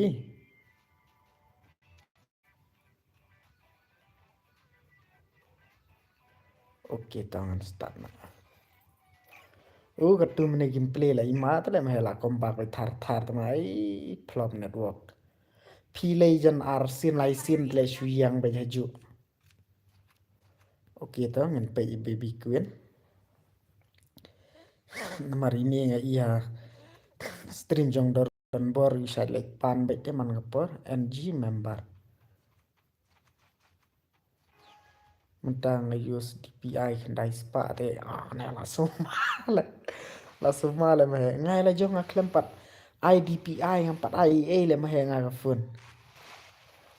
Okay, tangan start na. Ka tu menit gameplay la ima ta le ma la kompakไปthar ta mai flop network. Phi lei jan ar sin lai sin le shuyang ba haju. Okay, ta ngen pe baby queen. Namar ini nga iya stream jong dor dan bor isa like pan be te man ngapor NG member. Mentang use DPI kendai spa te na la suma le ma ngai la jong aklem pat IDPI ngam pat IEA le ma nga ka fun.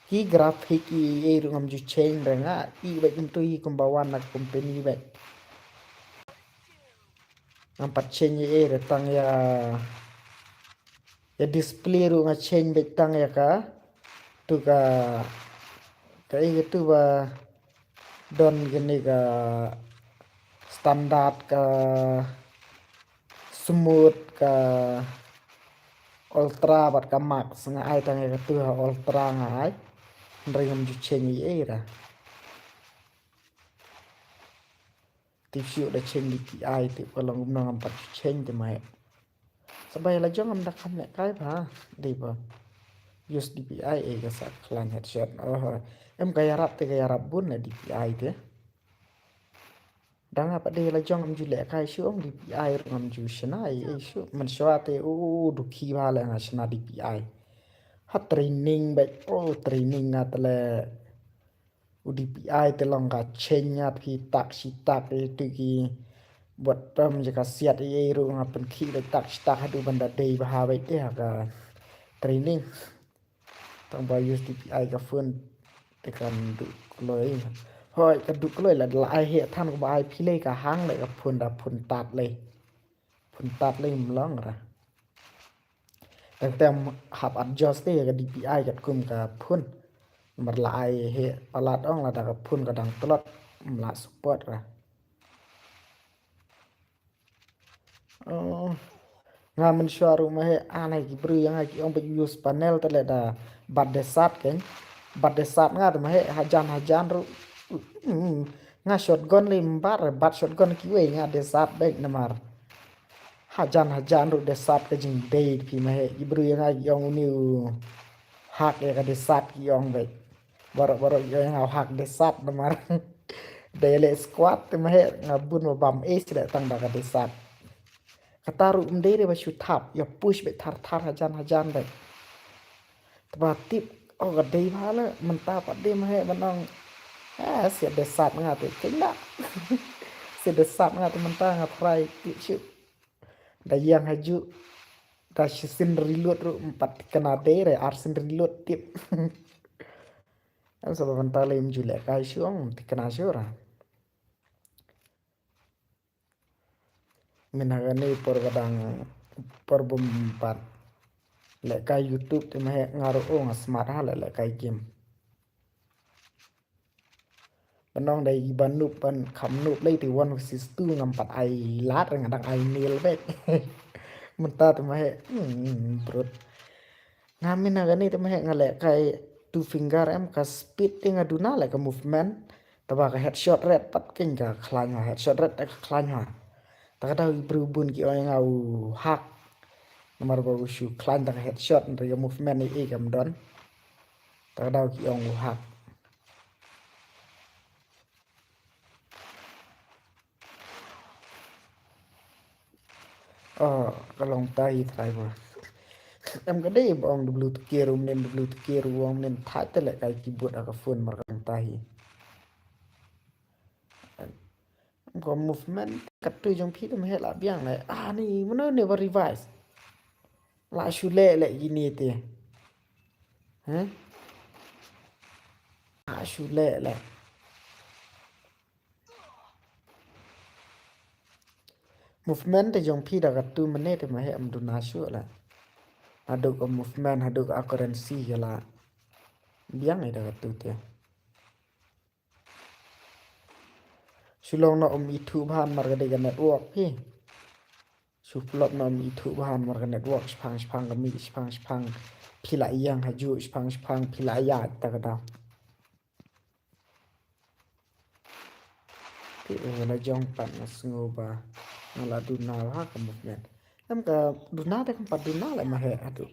Hi grafik i rungam ju chain renga I be kum hi kumbawan na company be. Ngam pat chain re tang ya display ru nga chain be tang ya ka tu ka itu ba don gini ka standar ka smooth ka ultra bat ka max nga ai tang ka tu ha ultra nga ai ringam ju chen ye ra ti fiu da chen di ai ti ko long nang pat chen de mai sabai la jong am da kham ne kai ba di ba use DPI ka sa klan headshot em kaya rap te kaya rap bun na DPI te dang apa de la jong am ju le kai shu om DPI ngam ju shna shu man shwa te du khi ba la nga shna DPI ha training ba training atle DPI te long ka chenya phi tak si tak tu ki buat pam je ka siat ru ngapen khi le tak tak hadu banda dei ba ha ba te ha ka training tang ba use DPI ka phone te kan du kloi hoi ka du kloi la ai he than ko ba ai phi le ka hang le ka phun da phun tat le mlong raแต่หับ adjust ได้กับ DPI กับคุมกับพุ่นมันละไอเฮปลาดอ่องละกับพุ่นกับดังตลอดละสปอร์ตละngam men sharu ma he anai ki bru yang ki om be use panel tele da bad desat ken bad desat nga ma he hajan ru nga shotgun le mbar bad shotgun ki we nga desat be namar hajan ru desat ke jing dei pi ma he ibru yang yong ni hak ya desat ki yong be baro yang hak desat namar dele squad ma he ngabun ma bam ace le tang da desat kataru mdere ba shutap ya push be thar hajan be taba tip ga dei bhala manta pa de ma he banang sia desat nga te kinda sia desat nga te manta nga prai ti chu da yang haju da sin reload ru empat kena dere arsin reload tip am sa manta le mjule kai shuang ti kena shura minagani por gadang por bumpat lek kai YouTube tu mah ngaruh smart ha lek kai game penong dai iban nup pan kham nup lei ti 1 vs 2 ngampat ai lat ngadang ai nil bet mentah tu mah brut ngamin agani tu mah ngalek kai two finger em ka speed ti ngaduna lek ka movement taba ka headshot red pat king ka khlanya headshot red ka khlanya ta da berubun ki oi ngau hak nomor baru shu klan ta headshot nri movement ni kam don ta da ki ong hak kalong tai thai ba em cái đấy bong dulu tu kiru nên dulu tu kiru bong nên thai te lại cái keyboard ak phone mar kalong tai có movement cắt tu trong phí tu hết là biang này ni mana never revise lại sule lại gini te hả sule lại movement te trong phí da cắt tu mana te mah em du na shu lại aduk movement aduk accuracy gala biang ai da cắt tu te sulong na itu bahan marga de network pi suplop na itu bahan marga network spang kami spang pila yang haju spang pila ya ta kada ti na jong pan na sngoba ngala duna ha ka movement em ka duna te kan duna la ma he atu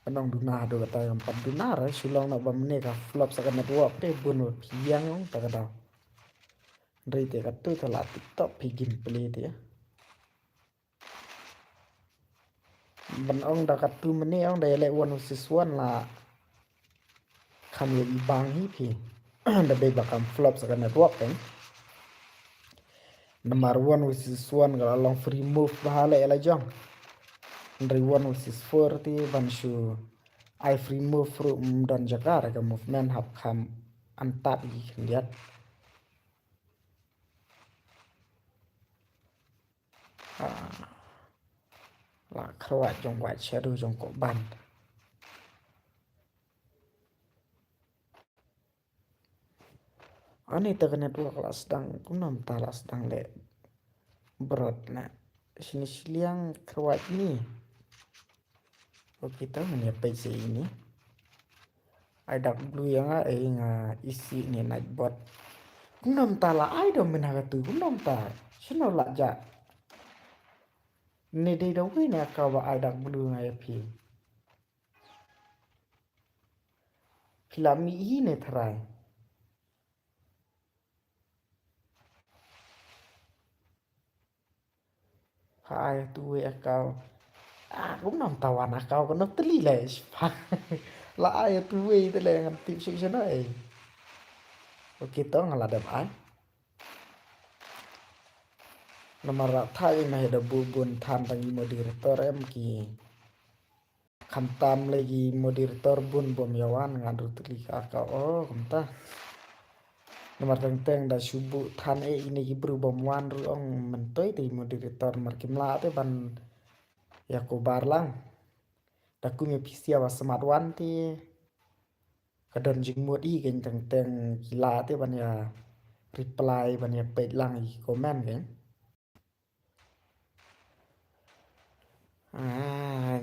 panong duna do ta kan duna ra sulong na bamne ka flop sa network te bunu piang ta kada dari te katu tala tiktok pigin play te ban ong da katu mene ong da le 1 vs 1 la kham ye bang hi phi da be bakam flop sa network kan nomor 1 vs 1 kalau long free move bahale la jong dari 1 vs 4 ti ban shu I free move from dan jakar ka movement hap kham antat gi lihat là khawat trong white shadow trong cổ ban ani ta network la sedang kunam tala sedang le berat na sini siliang khawat ni kita menyapai ini ada blue yang isi ni night bot kunam tala ai do menagatu kunam ta sino la ja ni de do wi na ka wa ada blue ngai phi filami ini thrai hai tu akau cũng nằm tàu anh akau có nó tli le la ai tu te le ngam tip sik sana oke to ngala dap ai nomor thai na da bubun than tangi moderator em ki khantam lagi moderator bun bom yawan ngadu tli akau kamta nomor teng da subu than ini ki bru bom wan ru ong mentoi ti moderator mar kimla te ban ya ko barlang da kumya pisia wa smart one ti kadon jing mod i gen teng gila te ban ya reply ban ya page lang i comment gen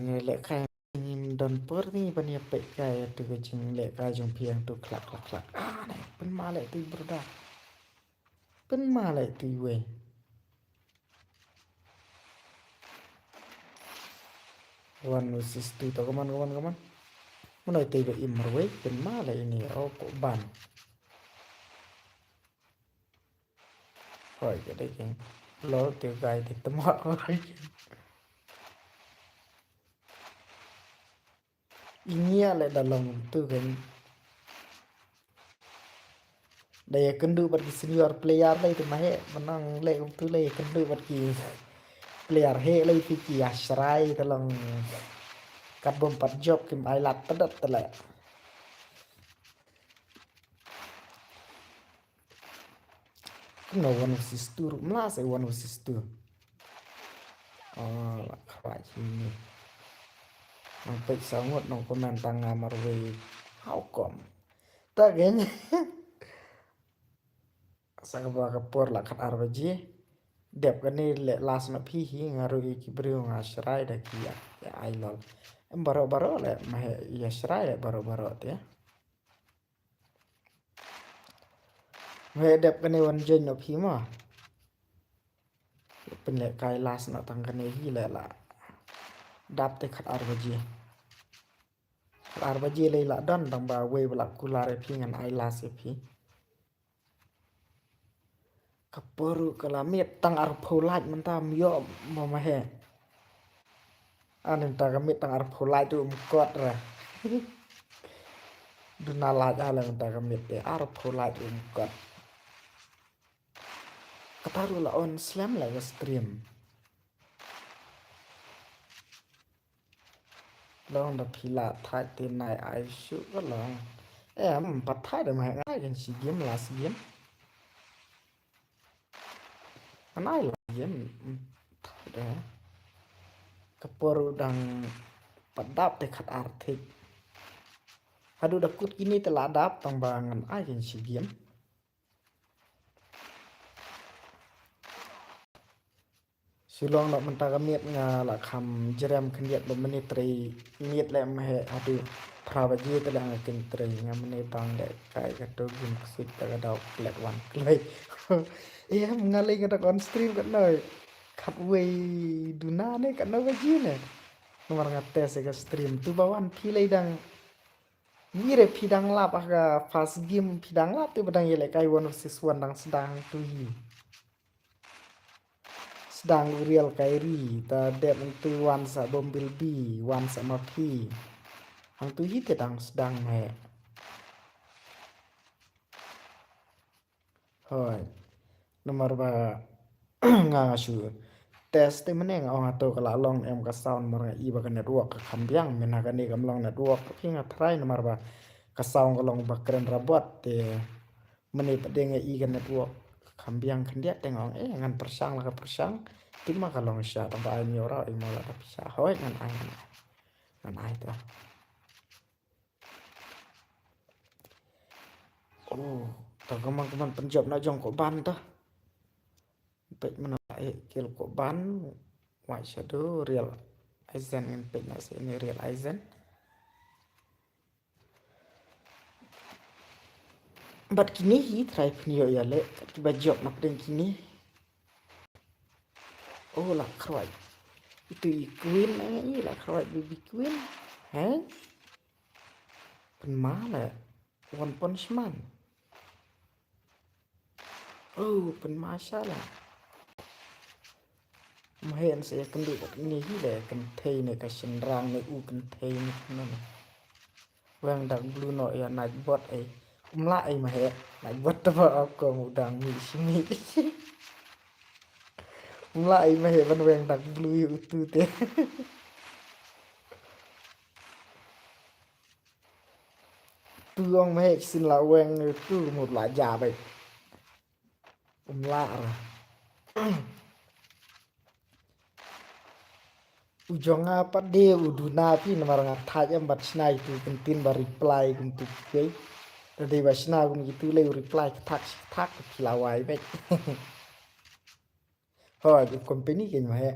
ni le khai don por ni ban ya page kai tu ke jing le kai jong piang tu klak này pen ma le tu broda pen ma le tu we one versus two to kaman mulai tiba imrwe pen ma le ini kok ban rồi cái đấy cái lỗ tiêu gai thì tấm họ rồi ý nghĩa lại là lòng từ cái đây cần đưa bất kỳ senior player đây thì mà hệ mà năng lệ từ lệ cần đưa bất kỳ player hệ lấy thì chỉ ashrai thì lòng cắt bom bắt job kim ai lát tất đất lại no 1 vs 2 rumlah saya 1 vs 2 là các bạn ini Sampai sangat nong komen tanga marwe how come tak kayaknya sa ba kapor la khat arbaji dep kani le las na phi hi ngaru ki brio nga shrai da ki ya ai lol baro baro le ma ya shrai baro baro te me dep kani wan jen no phi ma pen le kai las na tang kani hi le la dap te khat arbaji arbaji le la don dang ba we bla kulare phi ngan ai las e phi kaporu kalamit tang ar pholaj mentam yo mama he anin ta kamit tang ar pholaj tu kot ra dunalaj ala mentam kamit te ar pholaj kot kataru la on slam la stream long da phila thai te nai ai shu ko long em pat thai de ma ngai kan si game la si game anai la game thai de kaporu dang padap te khat arthik hadu da kut kini te la dap tang bangan ai kan si game silong nak mentara miet nga la kham jerem khniet lo meni tri miet le ma he adu prawaji te la ngakin tri nga meni bang de kai ka to gim sik ta ga dau lek wan klei em ngali ga on stream ka noi khat wei duna ne ka no ga ji ne nomor ngate se ga stream tu bawan philei dang mire phidang lap aga fast game phidang lap tu badang yele kai 1 versus 1 dang sedang tu hi sedang real kairi ta dep tu wan sa bombilbi wan sa mapi hang tu hi te dang sedang me hoi nomor ba nga shu test te meneng ong ato kala long em ka sound mar i ba kan network ka khambyang mena ka ni kam long network pinga try nomor ba ka sound ka long ba kren rabot te meni pedenge i ka network khambyang khandia tengong ngan persang la ka persang tima ka long sha ta ba ni ora i mo la ka pisah hoi ngan ai ta oh ta gaman penjab na jong ko ban ta pek mana kel ko ban white shadow real aizen in pek na se ni real aizen but kini hi try pnio ya le ba job nak den kini oh la khroy itu i queen ni la khroy baby queen he pen ma la one punishment oh pen ma sha la ma hen se kan du ni hi le kan thei ne ka shin rang ne u kan thei ni no wang dang blue no ya night bot ai lại mà hệ lại vứt vào cổ một đằng mì xí lại mà hệ văn vẹn đặc blue tư tế tư ông mà hệ xin là quen tư một loại già vậy lạ rồi ujong apa dia uduna pi nomor ngatai em bat snai tu pentin ba reply untuk kuy dari ba snai gun gitu le reply thak lawai bet thôi cái company cái mà hệ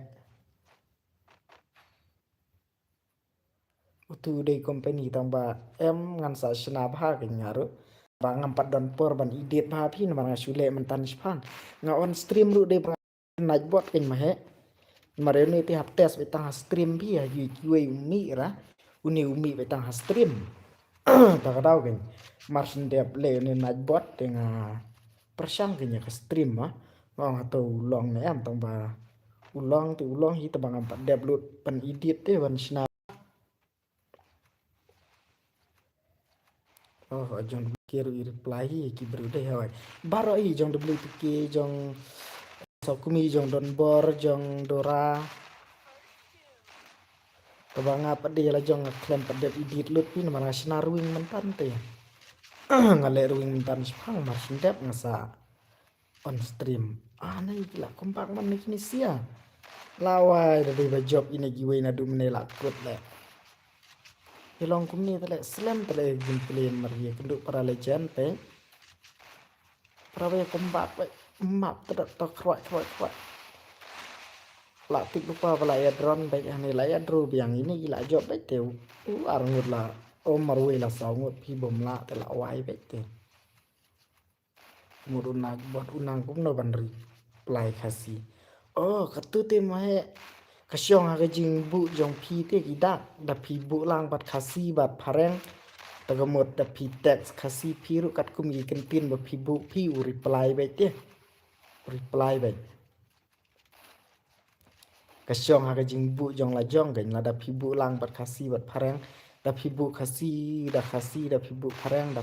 tu dei company tang ba em ngan sa shna bha ke nyaru ba ngam pat don por ban idit bha phi na nga sule man tan span nga on stream ru de night bot ke ma he mare ni ti hap test be tang stream bi ya yu kiwe umi ra umi be tang stream ta ka dau ke marsin de le ni night bot te nga persang ke nya ke stream ma nga to long ne am tang ba ulong tu ulong hi ta bang am pat de lut pan idit te ban shna oh jong kiru reply ki berude hoy baro i jong wtk jong sokumi jong don bor jong dora kabanga pade la jong klem pade edit lut pin mana sinar wing mentan te ngale ruing mentan spang mar sindep ngasa on stream anai gila kompak man ni sia lawai dari ba job ini giwe na dumne la kut le Hilong kum ni tele slam tele gameplay mari kenduk para legend pe. Para we combat pe map tele to kroi. Latih lupa pala ya drone baik yang nilai ya drone yang ini gila job baik teu arngut lah marwe la saungut pi bom la tela wai baik teu murunag buat unang kum no bandri play kasi oh katu te mae kasyong aga jing bu jong pi te gidak da pi bu lang bat kasi bat pareng tagamot da pi text kasi piru kat kum gi kentin ba pi bu pi reply baik te reply baik kasyong haga jingbu jong la jong gan la da pibu lang bat khasi bat pareng da pibu khasi da pibu pareng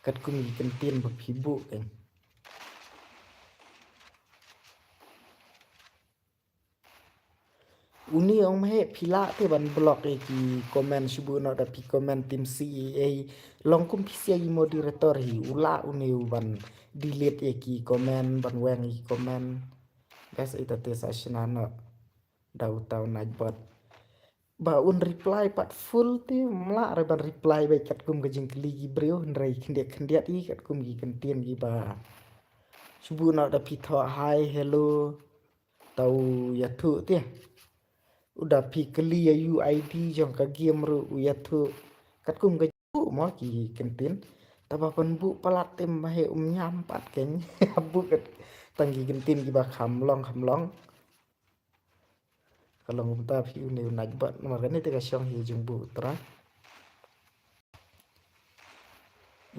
kat kum gi kentin ba pibu kan uni ong me pila te ban blok e ki komen subu no da pi komen tim CEA long kum pisia i moderator hi ula uni ban delete e ki komen ban weng i komen gas ita te sasina no dau tau najbot ba un reply pat full ti mla re ban reply ba kat kum gajing kli gi breu ndrai khendiat i kat kum gi kentien gi ba subu na da pi tho hi hello tau ya thu ti udah pi kli ya UID jong ka game ru ya thu kat kum ga bu mo ki kentien taba pan bu palat tem ma he nyam pat ken bu kat tanggi kentien gi ba kham long kalau ngumta fi uni najbat makanya te kasyong hi jumbu tra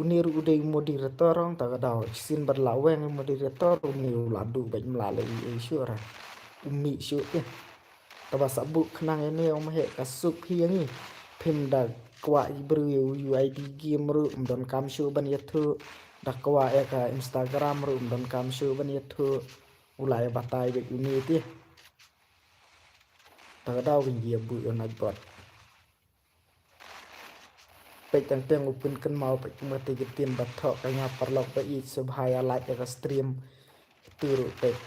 unir udai moderator orang tak ada sin berlaweng moderator uni ladu baik melalui isyura umi syuk ya taba sabuk kenang ini om he kasuk hi yangi pimda kwa ibru UID game ru don kam syu ban yathu dakwa ka Instagram ru don kam syu ban yathu ulai batai baik uni ti tak ada wing dia bu yon najbat baik tentang open kan mau baik mati getin batok kanya perlok baik subhaya like ya stream turu baik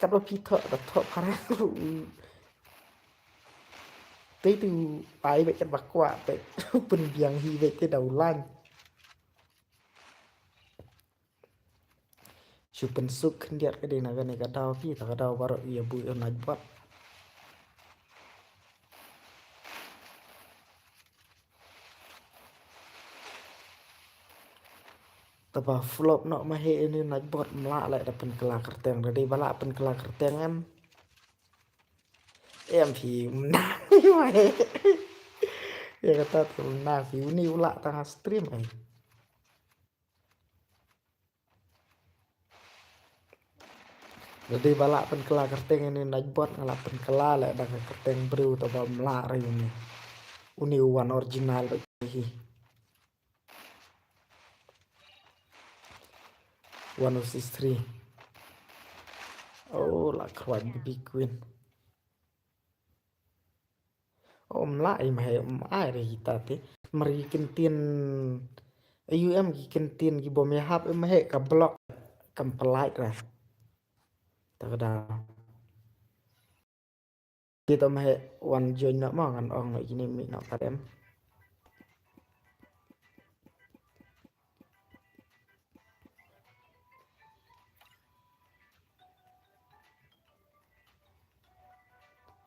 kalau pitok batok parah tới từ ai vậy bạc quả vậy bình biang hi vậy cái đầu lan super suk kendiat ke dina gane ka daw pi ta daw baro iya bu yo najbat taba flop no ma he ini najbat mla lại da pen kela kerteng dari bala pen kela kerteng em thì na mai ya kata tu na view ni ula tengah stream ai jadi bala pen kela kerteng ini najbat ngala pen kela lại da kerteng bru taba mla ra ini uni one original hi 1063 oh la kwan big queen om lại mà ai rồi ta thế mari kentien AUM gi kentien gi bom ya hap em he ka block kam pelai ra ta da kita mah one join nak mah kan ong ini mi nak kadem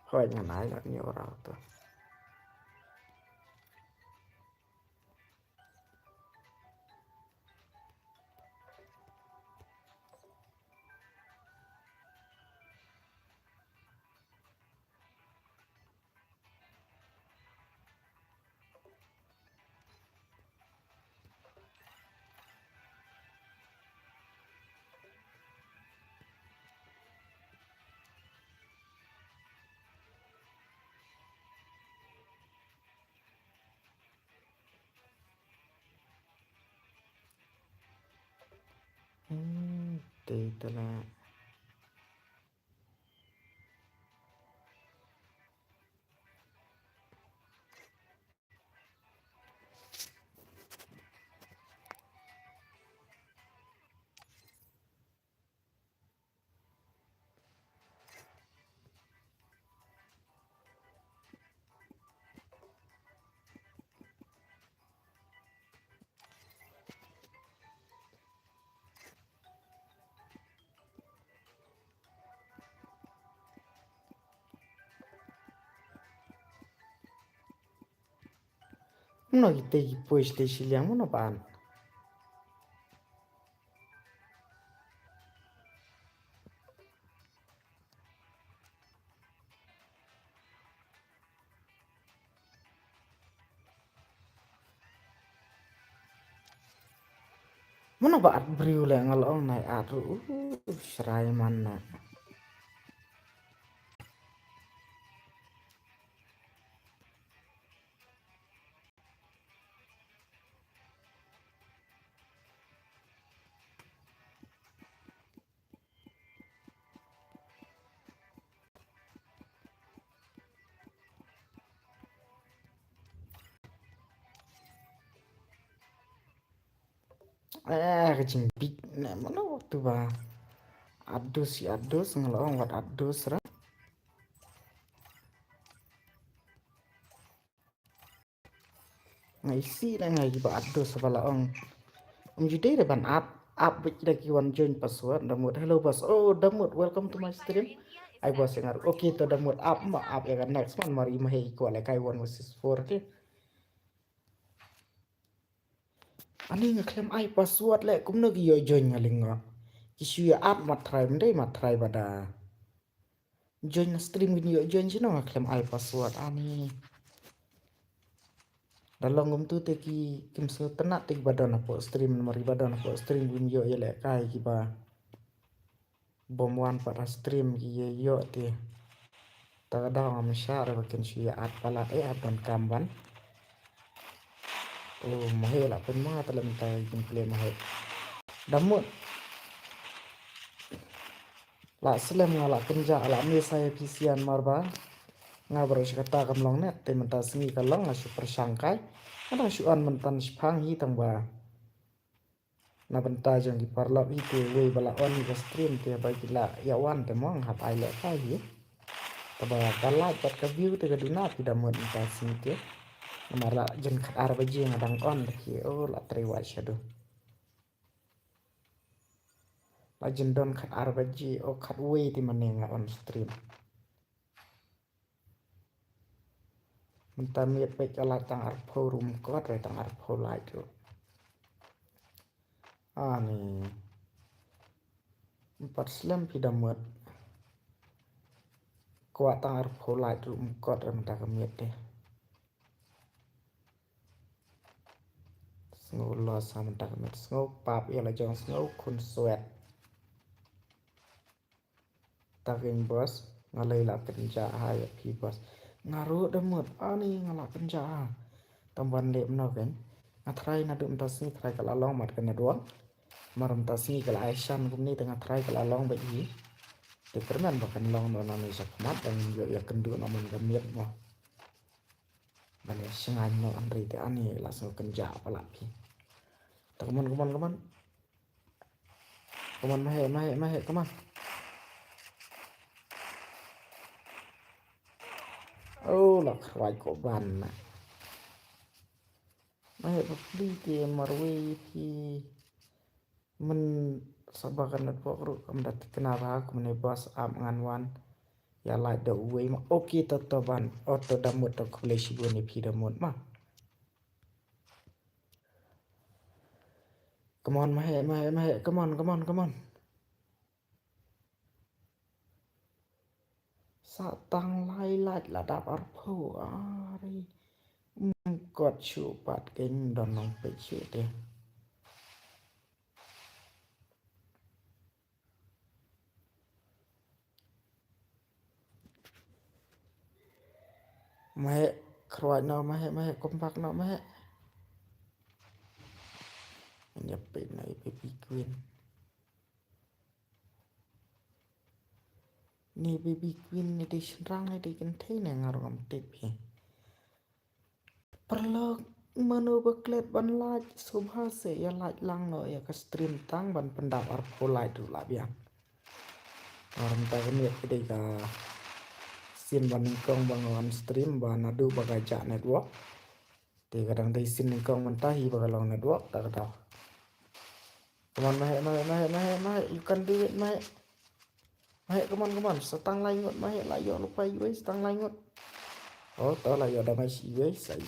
hoi nganai nak ni orang tu tê ta la Muna kita push di siliang muna paan. Muna ba at beriu le ngalong nai atu serai mana. Kecing big ne mana waktu ba. Adus ngalong wat adus ra. Ngai si la ngai ba adus bala ong. Jadi depan up which lagi one join password damut hello boss. Oh damut welcome to my stream. I was dengar okay to damut up ma up ya kan next one mari mahi ko la kai one versus 4 ke. Ani ngeklaim ai password le kum no yo join ngalingo. Isu ya up mat try pada. Join stream gini yo join sino ngeklaim ai password ani. Dalam ngum tu teki kim so tenak tek badan apa stream mari badan apa stream gini yo ya le kai kiba. Bom wan pada stream ki yo ti. Tadang am syar bakin syia at pala abon kamban. Oh mahe la pen ma talam tai jumple mahe. Damut la selam ngala kenja ala ni saya pisian marba. Ngabar kata kamlong net te menta sengi kalong asu persangkai. Kadang syuan mentan sipang hi tangba. Na benta jang di parlap itu we bala on ke stream te bagi la ya wan te mong hat ai le kai hi. Taba kala kat ka view te kaduna tidak mun ta sengi te. Mara jen kat arbaji ngadang on ki oh la trewa syado. Lajen don kat arbaji oh kat we ti manenga on stream. Menta miet pe kala tang arpo room kot re tang arpo light ro. Ani empat selam pidamut. Kuat tang arpo light room kot re menta kemiet deh. Snow lo sama menta kemiet snow pap ya la jong snow kun sweat. Taking bos ngalai la penja hai pi bos. Ngaruh damut ani ngala penja. Tamban lep no kan. Ngatrai na dum tasni trai kala long mat kan doang. Maram tasni kala Aisyah kumni tengah trai kala long bagi. Tekerman bahkan long no nami sakmat dan yo ya kendu namun kemiet mo. Bale sengai no andri te ani langsung kenja pala pi. Kaman. Kaman mahe kaman. Oh lah kawai ko ban na. Mahe beli ti marwi ti men sabakan net pok ru kamdat kenapa aku mene bos am nganwan ya like the way ma okay totoban auto damut to kule shibuni pi damut ma. Come on mahe come on. Satang lai ladap arpo ari. Got chu pat ken don nong pe chu te. Mahe kruat no mahe kompak no mahe. Nyepin na baby queen. Ni baby queen ni di serang ni di kentai ni ngarong tip hi. Perlu menu beklet ban like subha se ya like lang no ya ke stream tang ban pendap arpo like dulu lah biang. Orang tak ni ketika sin ban kong bangun stream ban adu bagajak network. Ti kadang dai sin kong mentahi bagalong network tak tahu. Come on mahe you can do it mahe. Mahe come on setang langut mahe layo lupa you setang langut. Oh tahu lah ya dah masih you sai.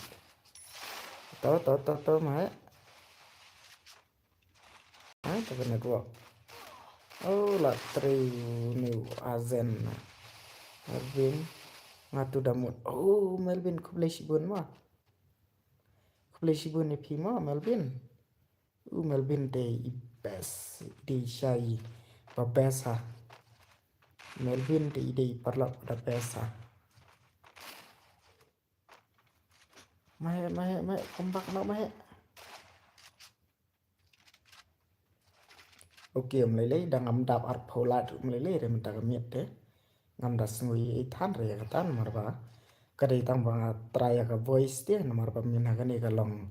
Tahu mai. Itu kan network. Oh, la tri new azen. Melvin ngatu damut. Oh, Melvin ku boleh sibun mah. Ku boleh sibun ni pima Melvin. Melvin day best di syai babesa. Melvin day perlak pada pesa. Mai kembak nak mai. Okay, meleleh dah ngamdap art pola tu meleleh dia minta kemiat deh. Ngamdas ngui ithan raya katan marba. Kadai tang bang try ka voice dia nomor pamin ha ni kalong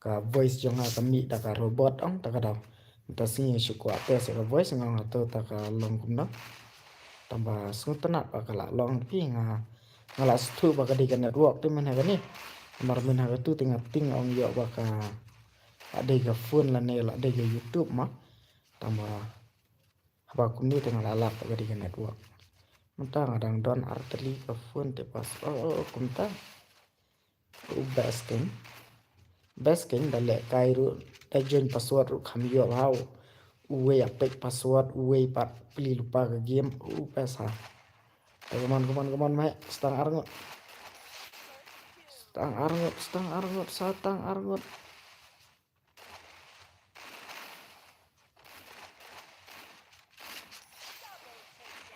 ka voice jonga ka mi da ka robot ong ta ka daw. Minta singi syuku ate se ka voice ngang atau ta ka long kumna. Tambah sutana pa kala long pi ngala stu ba ka di ka network tu min ha ni. Nomor min ha tu tinggal ting ong yo ba ka ada ka phone la ne la ada ka YouTube mah. Tambah apa kuni tengah lalap ka di ka network. Mentang adang don arteli ka phone te pas kumta. Best kan dalek kairu agent password ru kami yo hau uwe apek password uwe pat peli lupa ke game pesa come on mai stang arngot satang arngot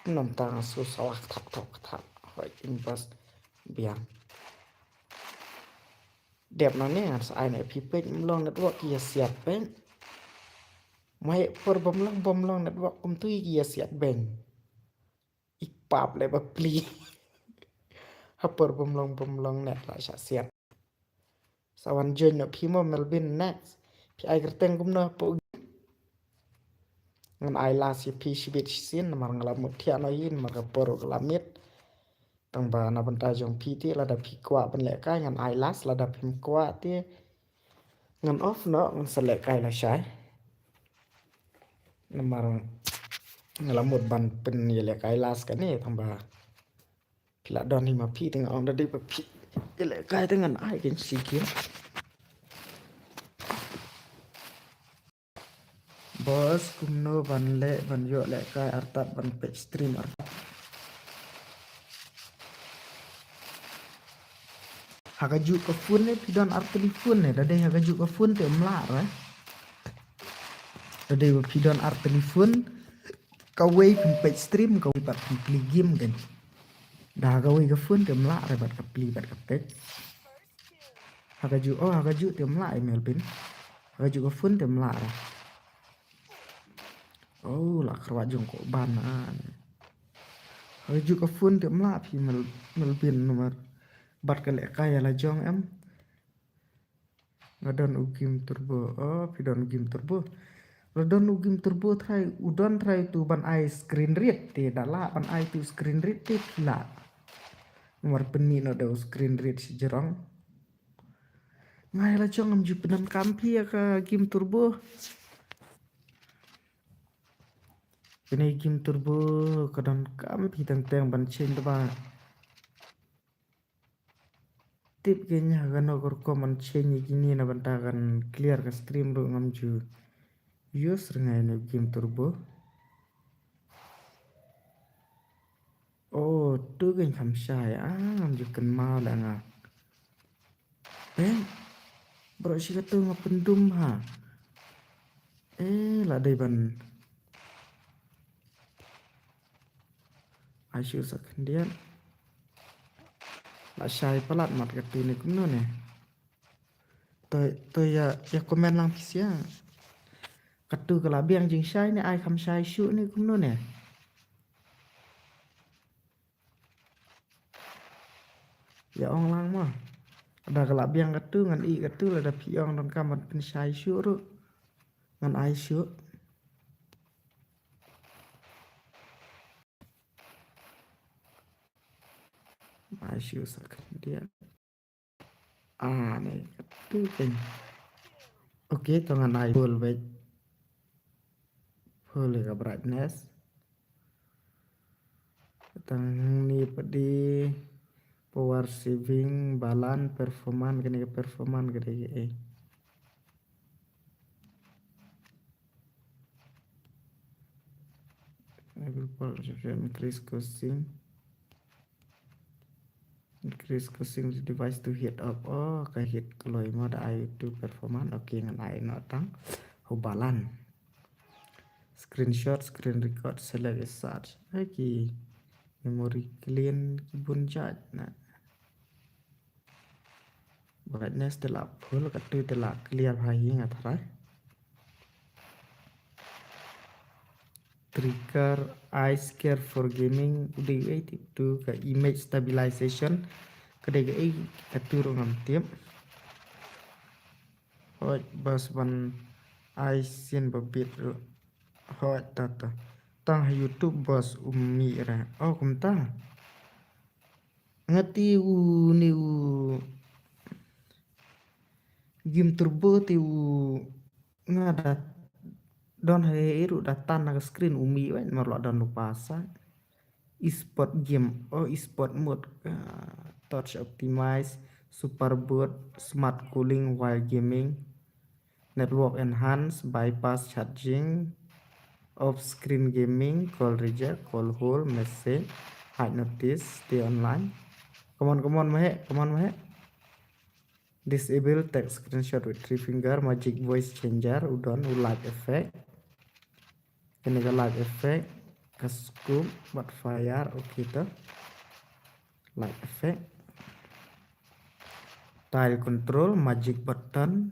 nantang susah tak hoi impas biang đẹp nó nè ai này phi pek long network kia siat pen mai per bom long network kum tu kia siat beng ipap le ba pli ha per bom long net la sha siat sawan jen no phi mo Melvin next phi ai kerteng kum no po ngan ai la si phi shibit sin mar ngala muthia no yin mar ka por lamit tang ba na banta jong phi ti la da phi kwa ban le kai ngan ai las la da phim kwa ti ngan off no ngan selek kai la shai namar ngalamut ban pen yele kai las kan ni tambah pila don ni ma phi tengah on dadi pa phi yele kai dengan ai kan sikit bos kumno ban le ban yo le kai artat ban page stream artat hagaju ka phone ne pidon art telefon ne dadi hagaju ka phone te mla ra dadi pidon art telefon ka wei page stream ka wei pat pli game kan dah ka wei ka phone te mla ra bat ka pli bat ka page hagaju te mla email pin hagaju ka phone te mla ra oh la kerwa jong ko banan hagaju ka phone te mla phi mel pin nomor bat ka le kaya la jong em ngadon ugim turbo pidon ugim turbo rodon ugim turbo try udon try tu ban ai screen read te dala ban ai tu screen read te pila nomor peni no do screen read si jerong ngai la jong am jupenan kampi ya ka game turbo ini game turbo kadon kampi teng ban chen ba tip kenya gano ko man chen gini na bantakan clear ka stream ro ngam ju use ngai ne game turbo oh tu kan kham shai ngam ju kan ma la nga bro si ka tu ngapendum ha la dai ban asyik sakendian la shai palat mat ka tu ni kuno ne to ya komen lang pisia katu kala biang jing shai ne ai kham shai shu ni kuno ne ya ong lang mah ada kala biang katu ngan i katu la da piong don kamat pen shai shu ru ngan ai shu asyik sakendian ne katu kan oke tangan ai full ka brightness tang ni padi power saving balance performance kene performance gede increase costing the device to heat up cái heat kalau mà ai to performance oke ngan ai nó tang ho balance screenshot screen record select start ki memory clean ki bun chat na brightness telah full katu telah clear hai ngathara trigger eye scare for gaming udi itu ke image stabilization kedai ai katu ngam tiap hoi bas ban eye sin babit hoi tata tang YouTube bos ummi ra kumta ngati ni game turbo tiu ngada don iru datan na screen umi wen marlo don lupa sa e-sport game e-sport mode touch optimize super boot smart cooling while gaming network enhance bypass charging off screen gaming call reject call hold message hide notice stay online come on mahe disable text screenshot with 3 finger magic voice changer udon light effect ini ke light effect ke scoop buat fire oke tuh light effect tile control magic button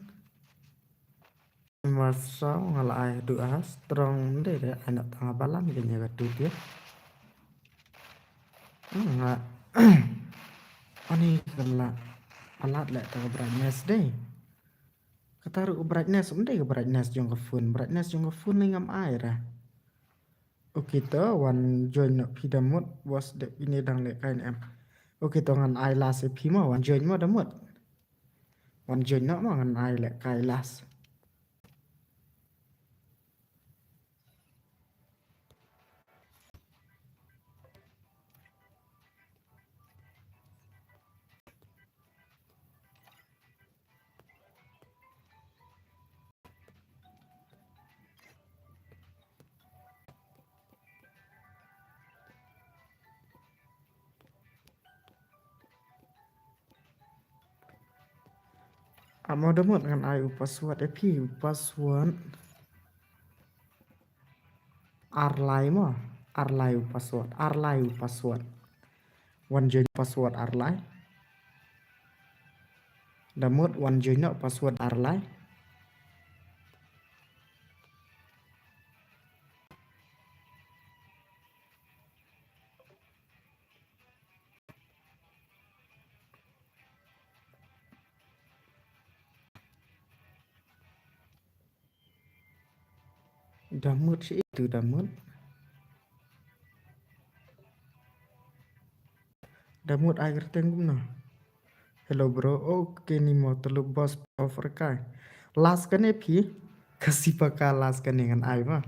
masa ngalai doa strong deh anak tengah balan kayaknya gatu dia enggak ani kena alat lek tengah brightness deh kataru brightness ke brightness jong ke phone ngam air oke to one join no pidamut was de ini dang le kain em oke to ngan ai las e pima one join mo damut one join no mo ngan ai le kai las amo damut ngan ai password e pi password arlai mo arlai password one join password arlai damut one join no password arlai damut sih itu damut air tenggum no hello bro oke ni mau telu bos over kai last kan e pi kasih pakal last kan dengan ai mah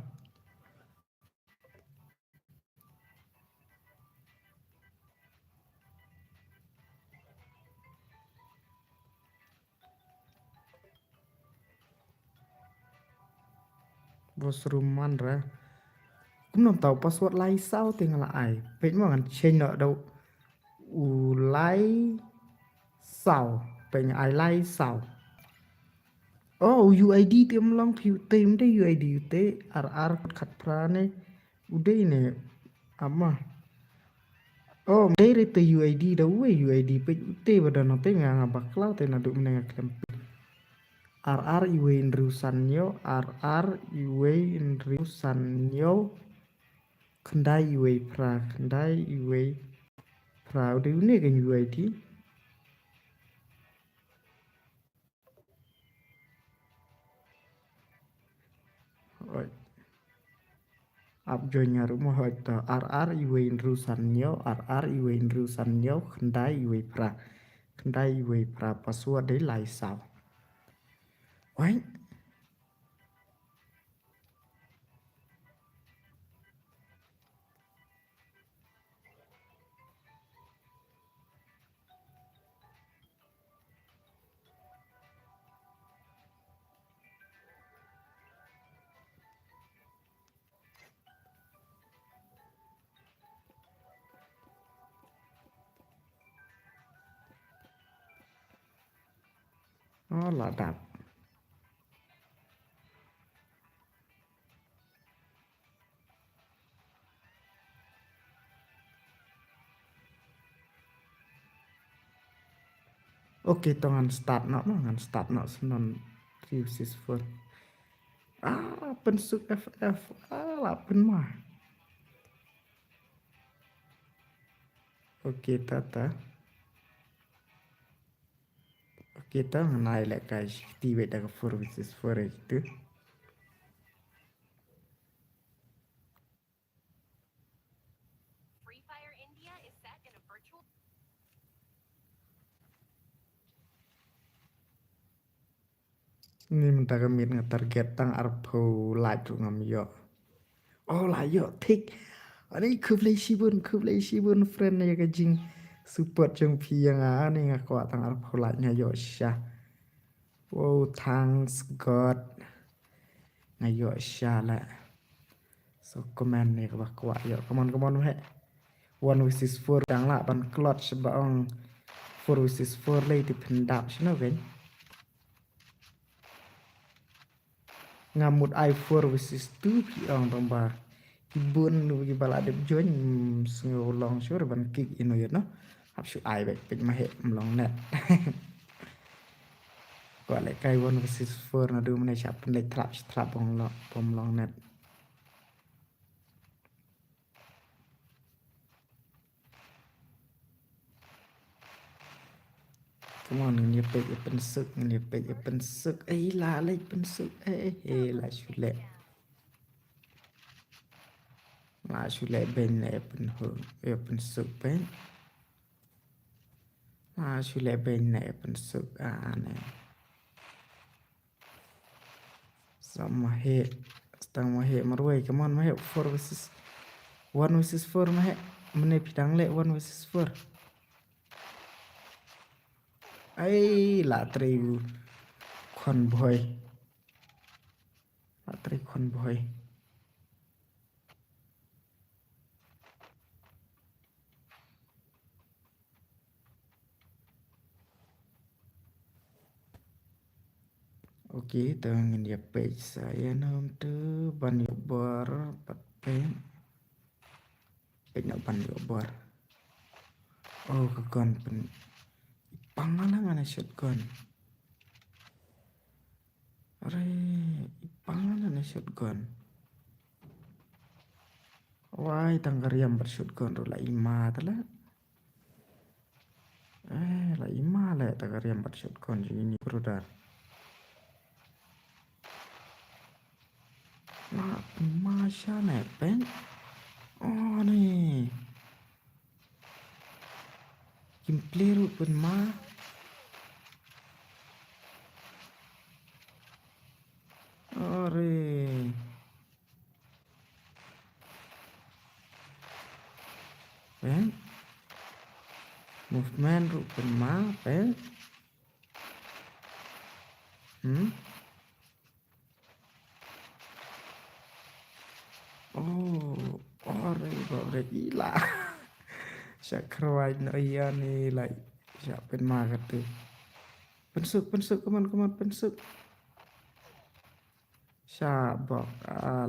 bos ruman ra cũng không tahu password lai sao tinggal ai pek mo ngan change no đâu u lai sao pek ai lai sao UID tiêm long phiu tem deh UID ute RR khat prane udah ini ama dari te UID dah UID pe ute pada nanti nggak bakal te nadu menengah klem RR iwe inrusanyo RR iwe inrusanyo kendai iwe pra udah ini kan UID abjonya rumah hoito RR iwe inrusanyo kendai iwe pra password đấy lại sao Wait. Oh, là đạp. Ok, tao ngắn start nó ngắn start nó non 364. Ah, pensuk FF. Ah, là pen mah. Ok, tata. Ok, tao ngenai lại cái tiba dah 4 itu. Free Fire India is set in a virtual. Ni mentah kemit nge-target tang arpo live tu ngam yo. Oh, lah yo thích. Ani kublai shibun friend ya kajing support jong pi yang ani ngako tang arpo live nya yo sha. Wow, thanks God. Ngayo sha la. So comment ni kwa yo. Come on he. 1 versus 4 tang la ban clutch baong 4 versus 4 lay di pendap shino kan. Ngamut i4 versus 2 pi ong tomba. Ibun nu gi bala de join long sure ban kick ino yo no. Hap shu ai baik pin ma he mlong net. Gọi lại cây 1 versus 4 nó đưa mình chạm lên trap bong long net. Come on, người pe pen sức ấy là lấy pen sức ấy là chủ lệ bên này pen hưởng pen sức bên chủ lệ bên này pen sức này sama he stang ma he marway come on ma he 4 versus 1 versus 4 ma he mene pidang le 1 versus 4 ấy là tri con boy là tri con boy. Oke, tangan dia page saya nom tu ban bor paten nak ban bor. Oh, kegon pen pangalan mana shotgun. Are pangalan mana shotgun. Wai tanggar yang bershotgun ro la ima tala. La ima la tanggar yang bershotgun ini brother. Nah, masya nepen. Oh nih. Gameplay ru pun mah. Ore. Pen. Movement ru pun mah pen. Oh, ore ore gila. Syak keruai no iya nih like syak pen mah kata. Pensuk come on pensuk. Syak bok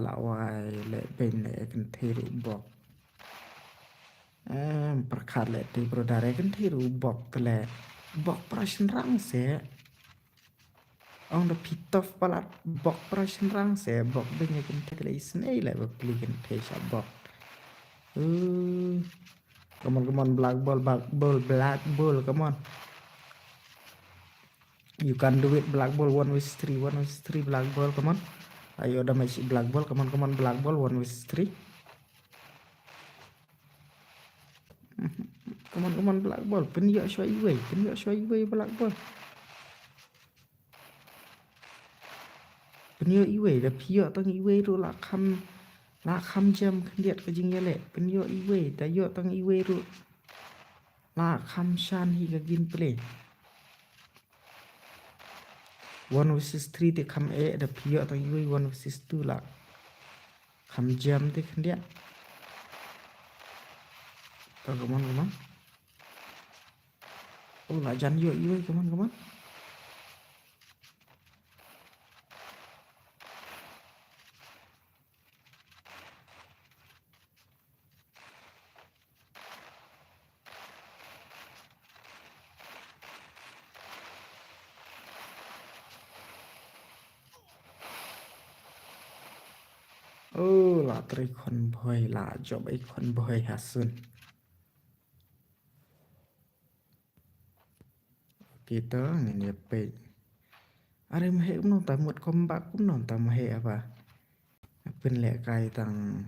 la wai le ben le kan thiru bok. Perkat le ti bro dare kan thiru bok tele. Bok prashin rang se. Ong the pit of palat bok prashin rang se bok ben kan thiru isne le bok pli kan thi syak bok. Come on, black ball, come on. You can do it, black ball, 1 with 3, black ball, come on. Ayo udah masih black ball, come on, black ball, 1 with 3. Come on, black ball, peniyok shua iway, black ball. Peniyok iway, dah piyok tang iway ru lah kham jam kendiat kajing yale. Peniyok iway, dah yok tang iway ru lah kham shan hi kagin play. 1 versus 3 thì kham e dah piyok tang iway 1 versus 2 lah kham jam thì kendiat. Come on. Oh, lah jan yok iway, come on. là tri con boy là job ấy con boy hasun kita ngene pe are mahe no ta mut kombak pun non ta mahe apa pen le kai tang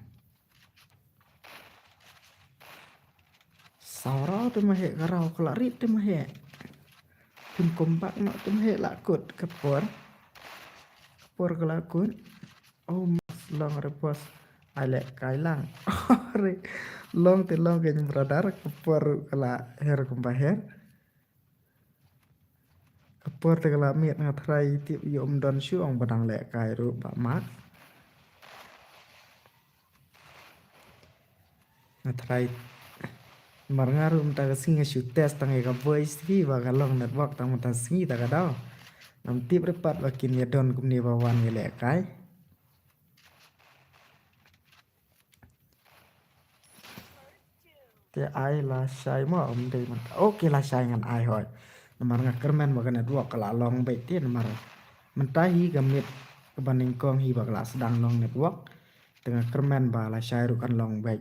sauro tu mahe karau kelarit tu mahe pun kombak no tu mahe lakut kapor kelakut oh mas long repos ale kai lang are long te long ke beradar kapor kala her kumbaher kapor te kala miet ngatrai tip yom don syuong badang le kai ru ba mat ngatrai mar ngarum ta singa shu test tang ka voice vi ba kalong network tang ta singi ta ka daw nam tip repat ba kin ya don kum ni ba wan ye le kai te ai la sai mo om de man okay la sai ngan ai hoi mar nga kermen ba kan network kala long bai tin mar man ta hi gamit kebaning kong hi ba kala sedang long network tengah kermen ba la sai ru kan long bai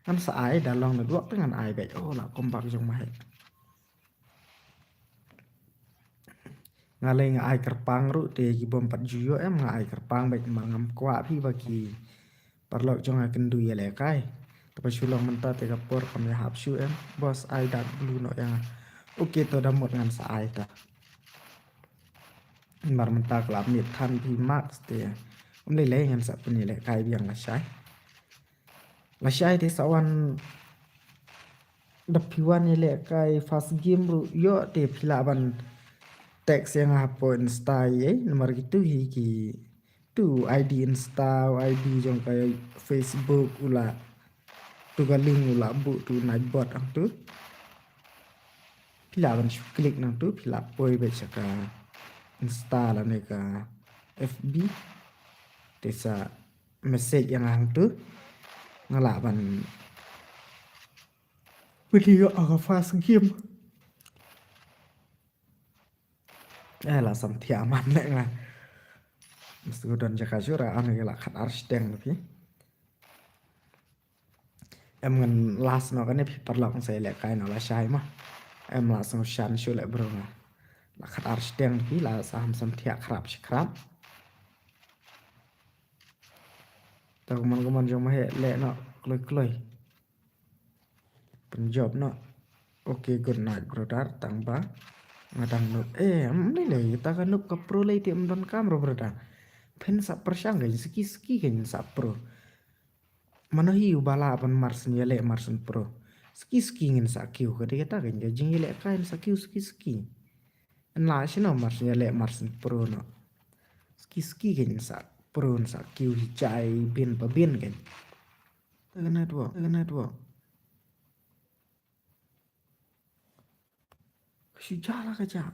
kan sa ai da long network dengan ai bai oh la kompak jong mai ngale nga ai kerpang ru te ki bom pat juyo em nga ai kerpang bai mangam kwa phi ba ki parlok jong akan du ya le kai tapi sulong menta te kapor kami hap shu em bos ai dak blue no yang oke to da mot ngan sa ai ta mar menta klap mit than pi max te le le ngan sa puni le kai biang la shai te sawan da piwan le kai fast game ru yo te pilaban teks yang hapo insta ye nomor gitu ki tu id insta id jong kai facebook ula tu galing ula bu tu night bot ang tu pilaban klik nang tu pilap poi be chaka insta la ne ka fb desa message yang ang tu ngalaban video aga fast game lah sam thiaman le nga mesti don jaka jura anu la khat arsteng tapi em ngan las no kan pi parlok sai le kai no la shai ma em la sang shan shu le bro nga la khat arsteng pi la sam thia khrap khrap ta man jong ma he le no kloi penjob no okay good night brother tang ba ngadang nup ni le ta kan nup ka pro le ti don kam ro brother pen sa persyang ga ski ga sa pro mana hi bala pan marsen ya le marsen pro ski ngin sa kiu ka de ta ga jing le kain sa kiu ski en la shino marsen ya le marsen pro no ski ga sa pro sa kiu hi chai bin pa bin ga ta ga network si jala ka ja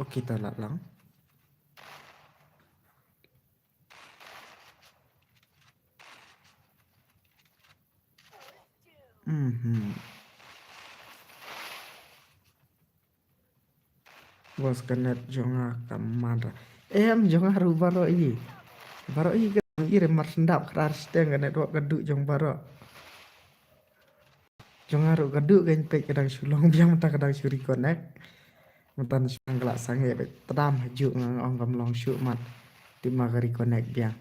okay ta la lang bos kanet jonga kamara em jonga ru baro i kan ire mar sendap krar steng kan network kaduk jong baro jonga ru kaduk kan pe kadang sulong biang ta kadang suri connect mantan sang kelak sange tadam haju ngang ong kam long shu mat timagari connect biang